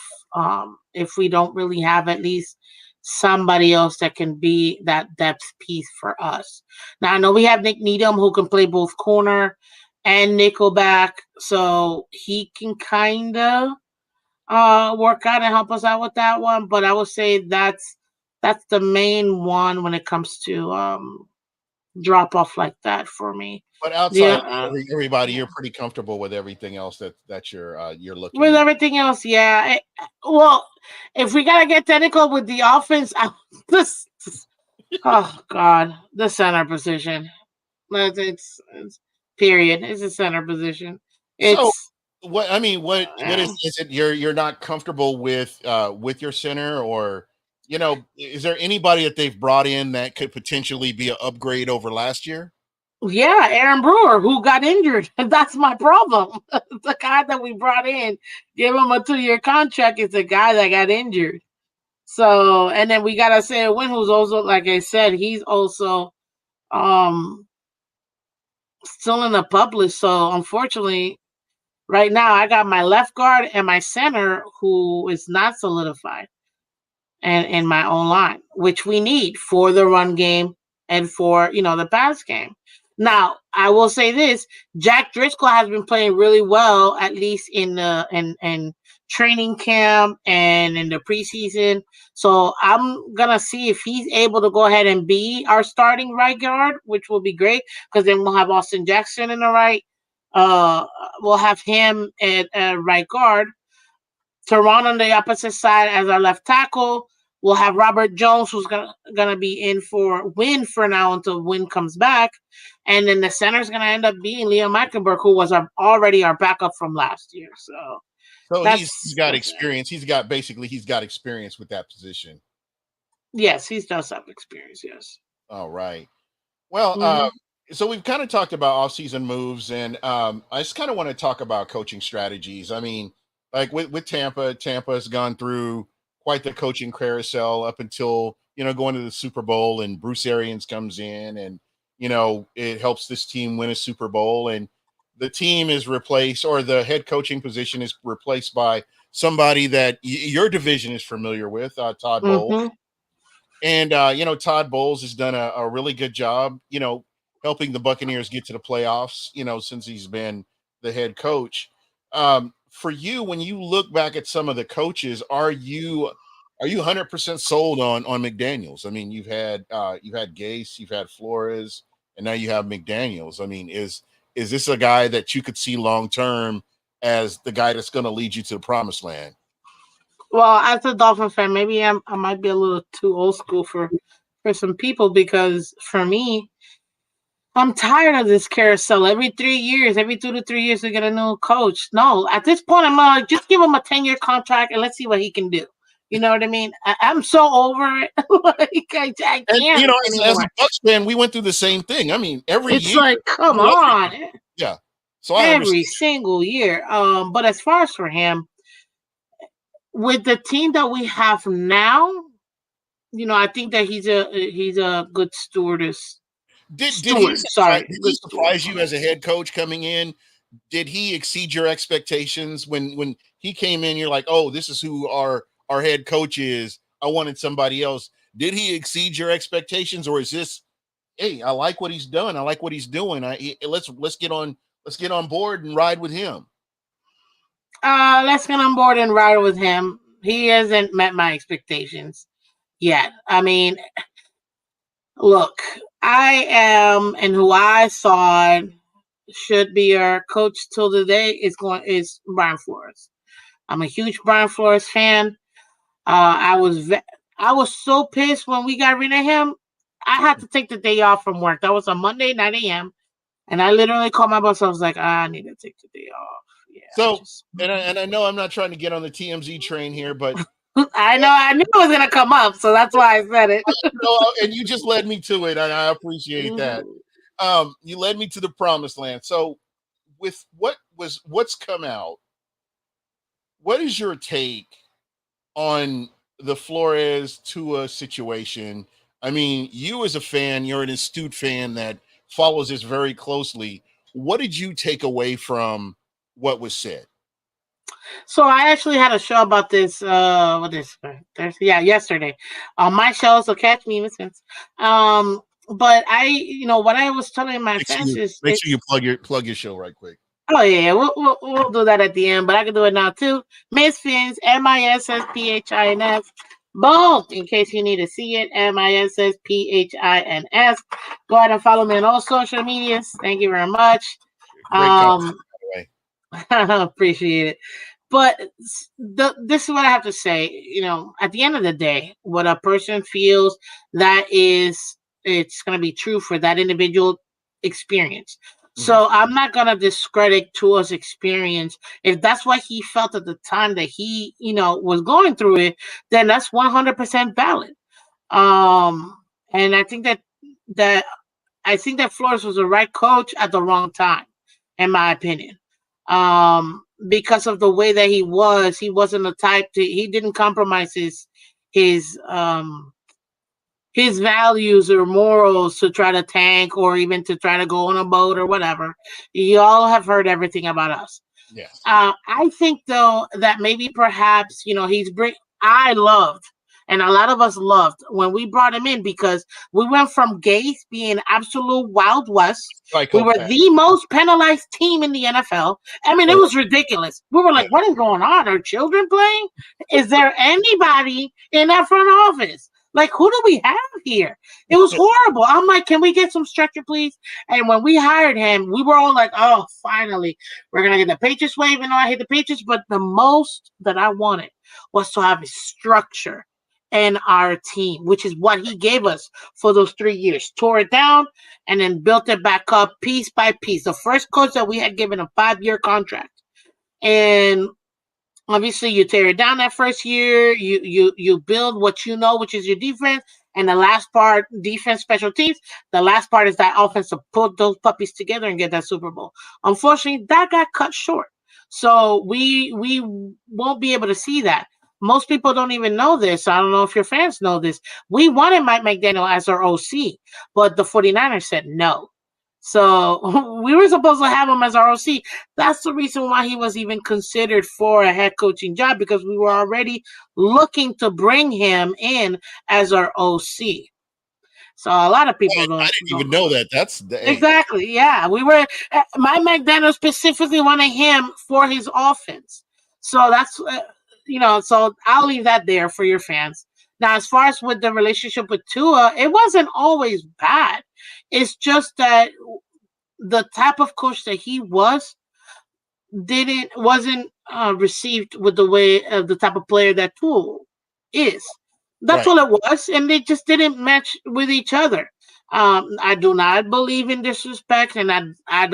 Speaker 2: if we don't really have at least somebody else that can be that depth piece for us. Now I know we have Nick Needham who can play both corner and nickelback, so he can kind of work out and help us out with that one. But I would say that's the main one when it comes to drop off like that for me.
Speaker 1: But outside
Speaker 2: Yeah,
Speaker 1: of everybody, you're pretty comfortable with everything else that you're looking
Speaker 2: with
Speaker 1: at.
Speaker 2: everything else, yeah. Well, if we gotta get technical with the offense, this oh god, the center position. It's period. It's a center position.
Speaker 1: So
Speaker 2: It's
Speaker 1: what is it you're not comfortable with your center, or is there anybody that they've brought in that could potentially be an upgrade over last year?
Speaker 2: yeah, Aaron Brewer who got injured. That's my problem. The guy that we brought in, give him a 2-year contract. Is the guy that got injured. So, and then we got Isaiah Wynn, who's also, like I said, he's also um still in the public. So, unfortunately, right now I got my left guard and my center who is not solidified, and in my own line, which we need for the run game and for the pass game. Now, I will say this: Jack Driscoll has been playing really well, at least in the in training camp and in the preseason. So I'm gonna see if he's able to go ahead and be our starting right guard, which will be great because then we'll have Austin Jackson in the right. Uh, we'll have him at right guard. Teron on the opposite side as our left tackle. We'll have Robert Jones, who's gonna be in for Win for now until Win comes back, and then the center is gonna end up being Liam Mecklenburg, who was already our backup from last year. So
Speaker 1: So he's got
Speaker 2: that's it.
Speaker 1: experience. He's got experience with that position.
Speaker 2: Yes, he does have experience. Yes.
Speaker 1: All right. Well,
Speaker 2: Mm-hmm.
Speaker 1: so we've kind of talked about off-season moves, and I just kind of want to talk about coaching strategies. I mean, like with Tampa, Tampa has gone through quite the coaching carousel up until going to the Super Bowl, and Bruce Arians comes in, and it helps this team win a Super Bowl, and the team is replaced, or the head coaching position is replaced by somebody that your division is familiar with, Todd Bowles.
Speaker 2: Mm-hmm.
Speaker 1: And Todd Bowles has done a really good job, helping the Buccaneers get to the playoffs, since he's been the head coach. For you, when you look back at some of the coaches, are you 100% sold on McDaniels? I mean, you've had Gase, you've had Flores, and now you have McDaniels. I mean, is this a guy that you could see long term as the guy that's going to lead you to the promised land?
Speaker 2: Well, as a Dolphin fan, maybe I might be a little too old school for some people because for me, I'm tired of this carousel. Every 3 years, every 2 to 3 years, we get a new coach. No, at this point, I'm like, just give him a 10-year contract and let's see what he can do. You know what I mean? I'm so over it. Like, I
Speaker 1: And
Speaker 2: can't
Speaker 1: as a
Speaker 2: anymore.
Speaker 1: Bucs fan, we went through the same thing. I mean, every
Speaker 2: It's
Speaker 1: year,
Speaker 2: like, come
Speaker 1: every other
Speaker 2: on.
Speaker 1: year. Yeah. So I
Speaker 2: every
Speaker 1: understand.
Speaker 2: single year. But as far as for him, with the team that we have now, I think that he's a good stewardess. Steward, sorry,
Speaker 1: Did he
Speaker 2: good steward.
Speaker 1: surprise you as a head coach coming in? Did he exceed your expectations when he came in? You're like, oh, this is who our head coach is. I wanted somebody else. Did he exceed your expectations, or is this, hey, I like what he's done. I like what he's doing. Let's get on board and ride with him.
Speaker 2: Let's get on board and ride with him. He hasn't met my expectations yet. I mean, look, I am, and who I thought should be our coach till today is Brian Flores. I'm a huge Brian Flores fan. I was so pissed when we got rid of him. I had to take the day off from work. That was a Monday, 9 a.m. And I literally called my boss. I was like, I need to take the day off. Yeah,
Speaker 1: So, and I know I'm not trying to get on the TMZ train here, but
Speaker 2: I knew it was gonna come up, so that's why I said it.
Speaker 1: and you just led me to it, and I appreciate that. You led me to the promised land. So, with what's come out, what is your take on the Flores Tua situation? I mean, you as a fan, you're an astute fan that follows this very closely. What did you take away from what was said?
Speaker 2: So I actually had a show about this. Yesterday on my show. So catch me, Mis Phins. But what I was telling my fans is,
Speaker 1: Make sure you plug your show right quick.
Speaker 2: oh yeah, we'll do that at the end, but I can do it now too. Mis Phins, MISSPHINS. Boom! In case you need to see it, MISSPHINS. Go ahead and follow me on all social medias. Thank you very much.
Speaker 1: Great content, by the way.
Speaker 2: I appreciate it. But this is what I have to say. At the end of the day, what a person feels, it's going to be true for that individual experience. So I'm not going to discredit Tua's experience. If that's what he felt at the time that he, was going through it, then that's 100% valid. And I think that Flores was the right coach at the wrong time, in my opinion. Because of the way that he wasn't the type he didn't compromise his values or morals to try to tank or even to try to go on a boat or whatever. You all have heard everything about us.
Speaker 1: Yes.
Speaker 2: I think though that maybe perhaps, I loved, and a lot of us loved when we brought him in, because we went from Gase being absolute Wild West. We were the most penalized team in the NFL. I mean, it was ridiculous. We were like, what is going on? Are children playing? Is there anybody in that front office? Like, who do we have here? It was horrible. I'm like, can we get some structure, please? And when we hired him, we were all like, oh, finally, we're going to get the Patriots way, even though I hate the Patriots. But the most that I wanted was to have a structure in our team, which is what he gave us for those 3 years. Tore it down and then built it back up piece by piece. The first coach that we had given a 5-year contract. And obviously, you tear it down that first year. You build what you know, which is your defense. And the last part, defense, special teams. The last part is that offense to put those puppies together and get that Super Bowl. Unfortunately, that got cut short. So we won't be able to see that. Most people don't even know this. I don't know if your fans know this. We wanted Mike McDaniel as our OC, but the 49ers said no. So we were supposed to have him as our OC. That's the reason why he was even considered for a head coaching job, because we were already looking to bring him in as our OC. So a lot of people don't.
Speaker 1: I didn't even know that. That's
Speaker 2: exactly, yeah. We were. Mike McDaniel specifically wanted him for his offense. So that's So I'll leave that there for your fans. Now, as far as with the relationship with Tua, it wasn't always bad. It's just that the type of coach that he wasn't received with the way of the type of player that Tua is. That's all it was, and they just didn't match with each other. I do not believe in disrespect, and I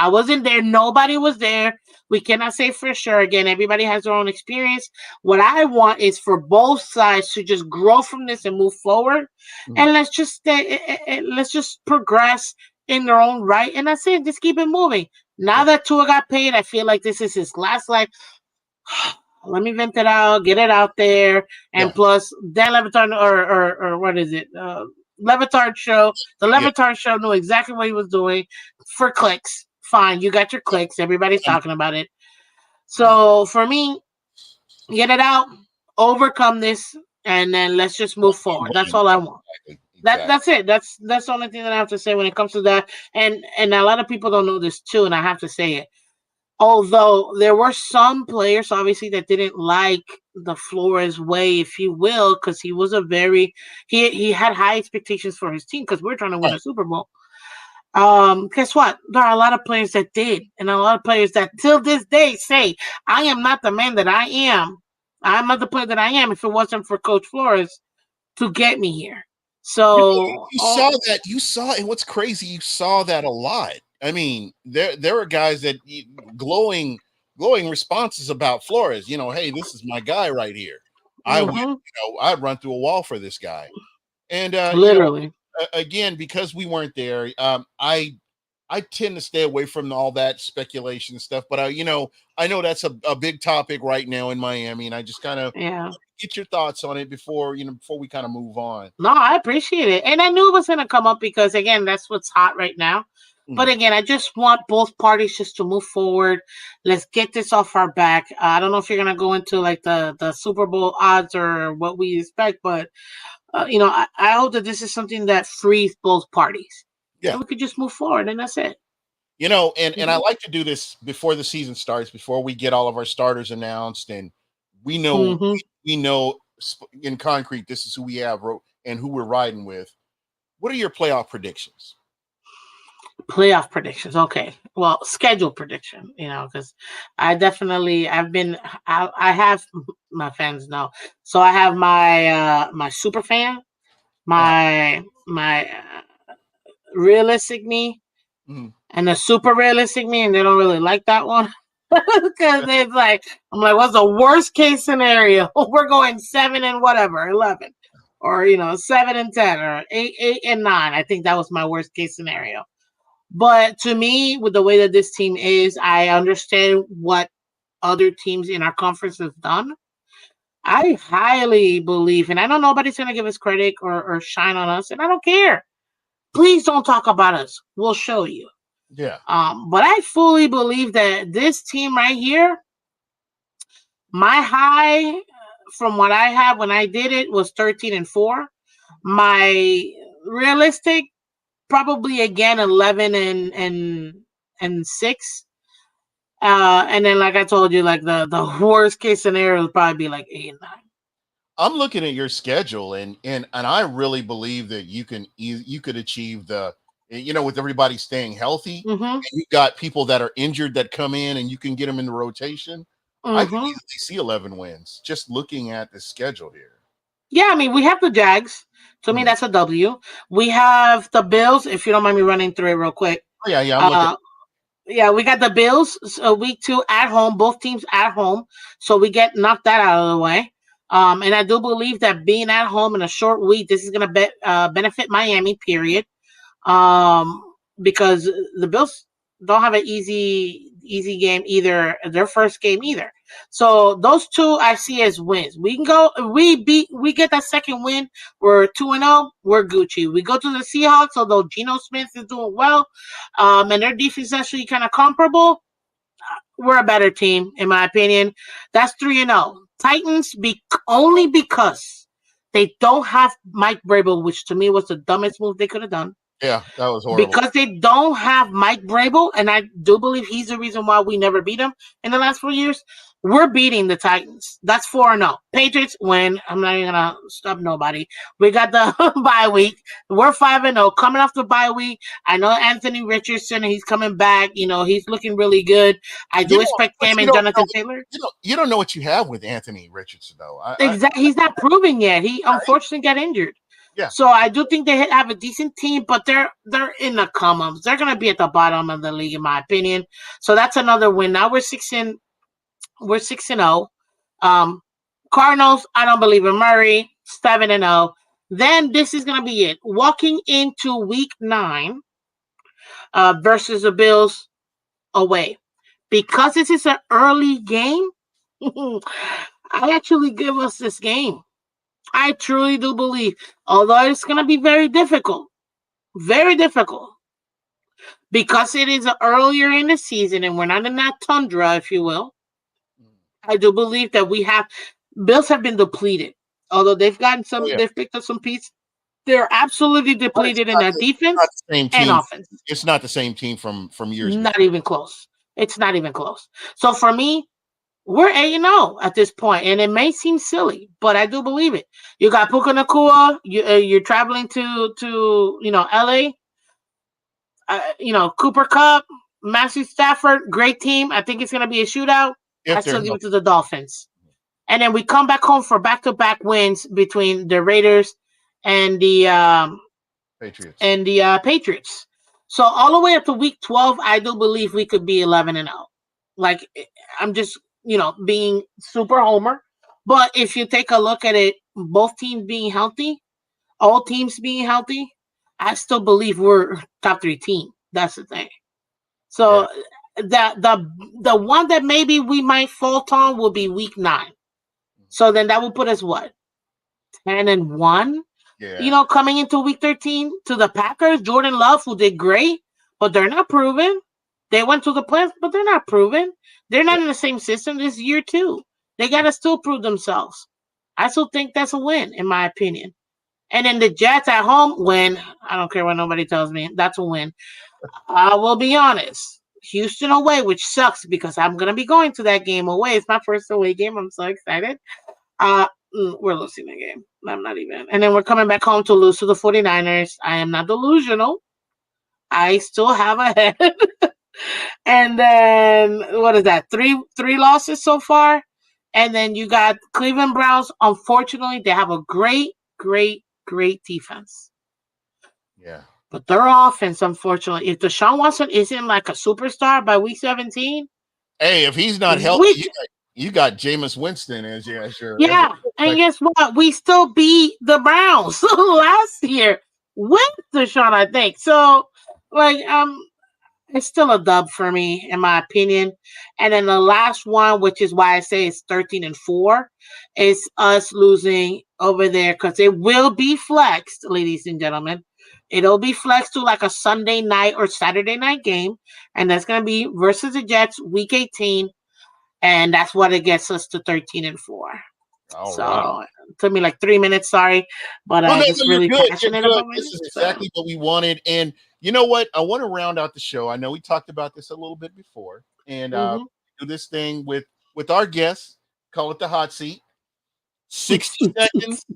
Speaker 2: wasn't there. Nobody was there. We cannot say for sure. Again, everybody has their own experience. What I want is for both sides to just grow from this and move forward, and let's just progress in their own right. And that's it. Just keep it moving. Now that Tua got paid, I feel like this is his last life. Let me vent it out, get it out there, and
Speaker 1: Yeah.
Speaker 2: plus Dan Levitard or what is it? Levitard show. The
Speaker 1: Yeah.
Speaker 2: Levitard show knew exactly what he was doing for clicks. Fine, you got your clicks. Everybody's talking about it. So for me, get it out, overcome this, and then let's just move forward. That's all I want.
Speaker 1: Exactly.
Speaker 2: That's it. That's the only thing that I have to say when it comes to that. And a lot of people don't know this too, and I have to say it. Although there were some players, obviously, that didn't like the Flores way, if you will, because he was he had high expectations for his team because we're trying to win a Super Bowl. Guess what? There are a lot of players that did, and a lot of players that till this day say, "I am not the man that I am. I'm not the player that I am if it wasn't for Coach Flores to get me here." So
Speaker 1: You saw that. You saw, and what's crazy, you saw that a lot. I mean, there were guys that glowing responses about Flores. Hey, this is my guy right here. I would, I'd run through a wall for this guy. And
Speaker 2: literally,
Speaker 1: again, because we weren't there, I tend to stay away from all that speculation and stuff. But I know that's a big topic right now in Miami, and I just kind of
Speaker 2: yeah.
Speaker 1: get your thoughts on it before we kind of move on.
Speaker 2: No, I appreciate it. And I knew it was going to come up because, again, that's what's hot right now. But again, I just want both parties just to move forward. Let's get this off our back. I don't know if you're going to go into like the Super Bowl odds or what we expect, but, I hope that this is something that frees both parties.
Speaker 1: Yeah.
Speaker 2: And we could just move forward, and that's it.
Speaker 1: And I like to do this before the season starts, before we get all of our starters announced, and we know in concrete this is who we have and who we're riding with. What are your playoff predictions?
Speaker 2: Playoff predictions. Okay. Well, schedule prediction, because I have my fans know. So I have my super fan, my realistic me, and the super realistic me, and they don't really like that one. Because it's like, I'm like, what's the worst case scenario? We're going 7 and whatever, 11, or 7 and 10, or 8 and 9. I think that was my worst case scenario. But to me, with the way that this team is, I understand what other teams in our conference have done. I highly believe, and I know nobody's going to give us credit or shine on us, and I don't care. Please don't talk about us. We'll show you.
Speaker 1: Yeah.
Speaker 2: But I fully believe that this team right here, my high from what I had when I did it was 13 and 4. My realistic, probably again 11 and 6. And then, like I told you, like the worst case scenario would probably be like 8 and 9.
Speaker 1: I'm looking at your schedule, and I really believe that you could achieve with everybody staying healthy. And you got people that are injured that come in, and you can get them in the rotation. I can easily see 11 wins just looking at the schedule here.
Speaker 2: Yeah, I mean, we have the Jags. To me, that's a W. We have the Bills, if you don't mind me running through it real quick.
Speaker 1: Oh, yeah, I'm looking.
Speaker 2: Yeah, we got the Bills, so week 2 at home, both teams at home. So we get knocked that out of the way. And I do believe that being at home in a short week, this is going to benefit Miami, period. Because the Bills don't have an easy game either, their first game either. So those two I see as wins. We can go, we get that second win. We're 2-0. We're Gucci. We go to the Seahawks, although Geno Smith is doing well, and their defense is actually kind of comparable. We're a better team, in my opinion. That's 3-0. Titans, only because they don't have Mike Vrabel, which to me was the dumbest move they could have done.
Speaker 1: Yeah, that was horrible.
Speaker 2: Because they don't have Mike Vrabel, and I do believe he's the reason why we never beat him in the last 4 years. We're beating the Titans. That's 4-0. Patriots win. I'm not even going to stop nobody. We got the bye week. We're 5-0. Coming off the bye week. I know Anthony Richardson, he's coming back. He's looking really good. I do expect him and Jonathan Taylor.
Speaker 1: You don't know what you have with Anthony Richardson, though.
Speaker 2: Exactly. He's not proving yet. He unfortunately got injured.
Speaker 1: Yeah.
Speaker 2: So I do think they have a decent team, but they're in the come-ups. They're going to be at the bottom of the league, in my opinion. So that's another win. Now we're 6-0. Cardinals, I don't believe in Murray. 7-0. Then this is going to be it. Walking into week 9 versus the Bills. away. Because this is an early game, I actually give us this game. I truly do believe, although it's going to be very difficult, because it is earlier in the season and we're not in that tundra, if you will. I do believe that Bills have been depleted. Although they've gotten they've picked up some pieces. They're absolutely depleted in that defense and offense.
Speaker 1: It's not the same team from years ago.
Speaker 2: Not even close. It's not even close. So for me, we're 8-0 at this point, and it may seem silly, but I do believe it. You got Puka Nacua. You're traveling to LA. Cooper Kupp, Matthew Stafford, great team. I think it's going to be a shootout. I still give it to the Dolphins. And then we come back home for back-to-back wins between the Raiders and the Patriots. So all the way up to week 12, I do believe we could be 11-0. Like, I'm just, being super homer. But if you take a look at it, both teams being healthy, all teams being healthy, I still believe we're top 3 team. That's the thing. So the one that maybe we might fault on will be week 9. So then that will put us what? 10-1? Yeah. Coming into week 13 to the Packers, Jordan Love, who did great, but they're not proven. They went to the playoffs, but they're not proven. They're not in the same system this year too. They got to still prove themselves. I still think that's a win, in my opinion. And then the Jets at home win. I don't care what nobody tells me. That's a win. I will be honest. Houston away, which sucks because I'm going to be going to that game away. It's my first away game. I'm so excited. We're losing the game. I'm not even. And then we're coming back home to lose to the 49ers. I am not delusional. I still have a head. And then, what is that? Three losses so far. And then you got Cleveland Browns. Unfortunately, they have a great defense.
Speaker 1: Yeah.
Speaker 2: But their offense, unfortunately, if Deshaun Watson isn't like a superstar by week 17.
Speaker 1: Hey, if he's not healthy, you got Jameis Winston as your.
Speaker 2: Yeah. And guess what? We still beat the Browns last year with Deshaun, I think. So, it's still a dub for me, in my opinion. And then the last one, which is why I say it's 13-4, is us losing over there because it will be flexed, ladies and gentlemen. It'll be flexed to like a Sunday night or Saturday night game, and that's going to be versus the Jets, week 18, and that's what it gets us to 13-4. Right. It took me like 3 minutes, sorry, but I'm just really passionate about it.
Speaker 1: This is exactly what we wanted, and you know what? I want to round out the show. I know we talked about this a little bit before, and do this thing with our guests. Call it the hot seat. 60 seconds,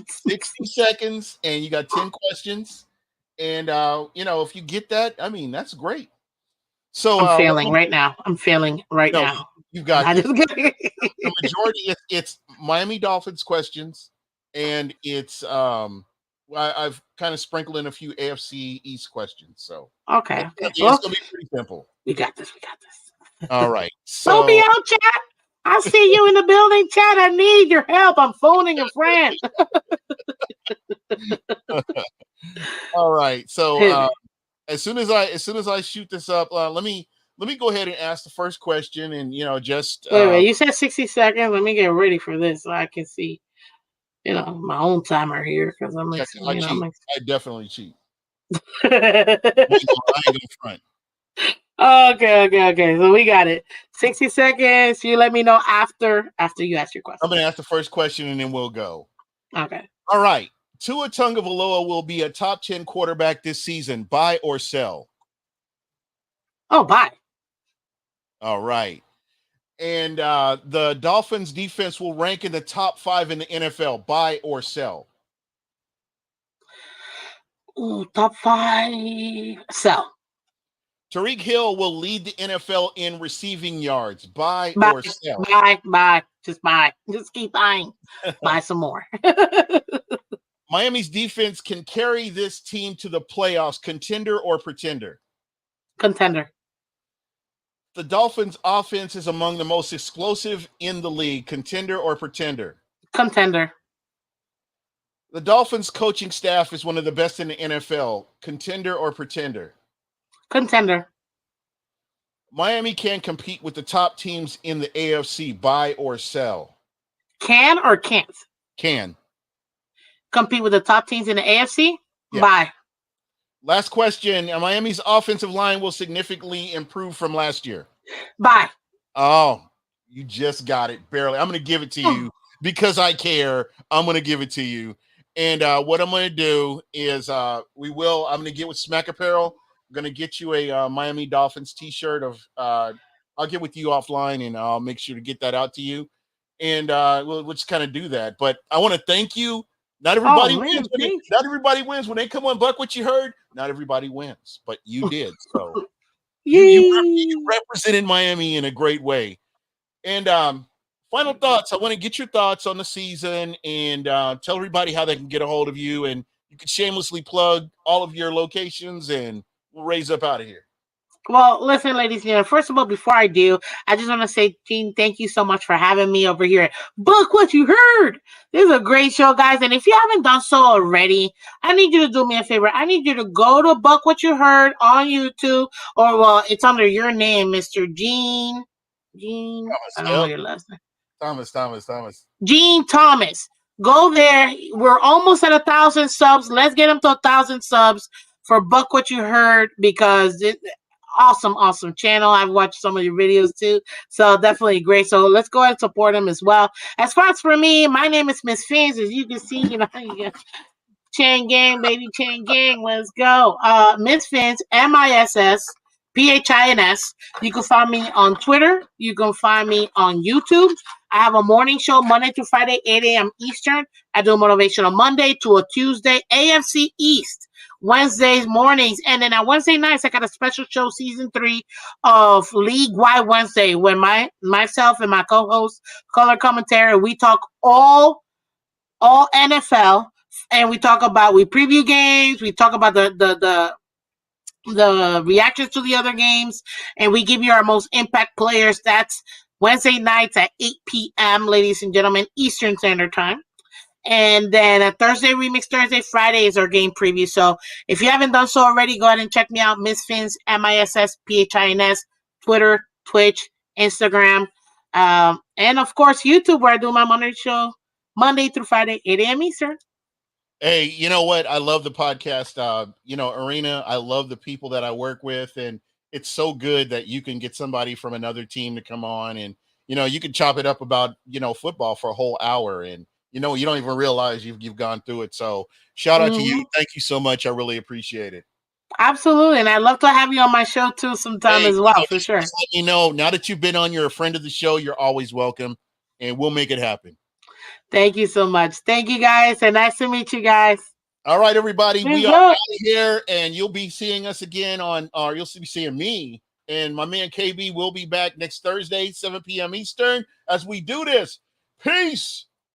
Speaker 1: 60 seconds, and you got 10 questions. And if you get that, I mean, that's great. So
Speaker 2: I'm failing right now.
Speaker 1: You've got the majority. It's Miami Dolphins questions, and it's I've kind of sprinkled in a few AFC East questions. So
Speaker 2: okay.
Speaker 1: It's gonna be pretty simple.
Speaker 2: We got this.
Speaker 1: All right. So
Speaker 2: help me out, chat. I see you in the building, chat. I need your help. I'm phoning a friend.
Speaker 1: All right. So as soon as I shoot this up, let me go ahead and ask the first question, and just
Speaker 2: wait. You said 60 seconds. Let me get ready for this so I can see, my own timer here because I'm like,
Speaker 1: I definitely cheat. I ain't gonna front.
Speaker 2: Okay. So we got it. 60 seconds. You let me know after you ask your question.
Speaker 1: I'm gonna ask the first question, and then we'll go.
Speaker 2: Okay.
Speaker 1: All right. Tua Tagovailoa will be a top 10 quarterback this season. Buy or sell?
Speaker 2: Oh, buy.
Speaker 1: All right. And the Dolphins defense will rank in the top 5 in the NFL. Buy or sell?
Speaker 2: Ooh, top 5. Sell.
Speaker 1: Tyreek Hill will lead the NFL in receiving yards. Buy or sell?
Speaker 2: Buy. Just buy. Just keep buying. Buy some more.
Speaker 1: Miami's defense can carry this team to the playoffs. Contender or pretender?
Speaker 2: Contender.
Speaker 1: The Dolphins' offense is among the most explosive in the league. Contender or pretender?
Speaker 2: Contender.
Speaker 1: The Dolphins' coaching staff is one of the best in the NFL. Contender or pretender?
Speaker 2: Contender.
Speaker 1: Miami can compete with the top teams in the AFC. Buy or sell?
Speaker 2: Can or can't
Speaker 1: Can.
Speaker 2: compete with the top teams in the AFC?
Speaker 1: Yeah.
Speaker 2: Bye.
Speaker 1: Last question. Miami's offensive line will significantly improve from last year.
Speaker 2: Bye.
Speaker 1: Oh, you just got it. Barely. I'm going to give it to you because I care. I'm going to give it to you. And what I'm going to do is I'm going to get with Smack Apparel. I'm going to get you a Miami Dolphins t-shirt I'll get with you offline and I'll make sure to get that out to you. And we'll just kind of do that. But I want to thank you. Not everybody wins. Not everybody wins when they come on Buck What You Heard. Not everybody wins, but you did. So you represented Miami in a great way. And final thoughts. I want to get your thoughts on the season and tell everybody how they can get a hold of you. And you can shamelessly plug all of your locations and we'll raise up out of here.
Speaker 2: Well, listen, ladies and gentlemen, first of all, before I do, I just want to say, Gene, thank you so much for having me over here at Book What You Heard. This is a great show, guys. And if you haven't done so already, I need you to do me a favor. I need you to go to Buck What You Heard on YouTube, or, well, it's under your name, Mr. Gene. Thomas, I don't know your last name.
Speaker 1: Thomas.
Speaker 2: Gene Thomas. Go there. We're almost at 1,000 subs. Let's get him to 1,000 subs for Buck What You Heard, because awesome channel. I've watched some of your videos too, so definitely great. So let's go ahead and support him as well. As far as for me, my name is Mis Phins. As you can see, Chain Gang, baby, Chain Gang. Let's go. Mis Phins, MISS PHINS. You can find me on Twitter. You can find me on YouTube. I have a morning show Monday through Friday, 8 a.m. Eastern. I do a motivational Monday to a Tuesday, AFC East. Wednesdays mornings, and then on Wednesday nights I got a special show, season 3 of League Wide Wednesday, when myself and my co-host color commentary, we talk all NFL, and we preview games, we talk about the reactions to the other games, and we give you our most impact players. That's Wednesday nights at 8 p.m., ladies and gentlemen, Eastern Standard Time. And then a Thursday Remix Thursday, Friday is our game preview. So if you haven't done so already, go ahead and check me out. Mis Phins, MISS PHINS, Twitter, Twitch, Instagram, and of course YouTube, where I do my morning show Monday through Friday, 8 a.m. Eastern.
Speaker 1: Hey, you know what? I love the podcast. Arena. I love the people that I work with, and it's so good that you can get somebody from another team to come on, and you can chop it up about football for a whole hour, and you don't even realize you've gone through it. So shout out to you. Thank you so much. I really appreciate it.
Speaker 2: Absolutely. And I'd love to have you on my show too sometime as well, for sure.
Speaker 1: Just let me know. Now that you've been on, you're a friend of the show. You're always welcome, and we'll make it happen.
Speaker 2: Thank you so much. Thank you, guys, and nice to meet you guys.
Speaker 1: All right, everybody. We are out of here, and you'll be seeing us again you'll be seeing me, and my man KB will be back next Thursday, 7 p.m. Eastern, as we do this. Peace.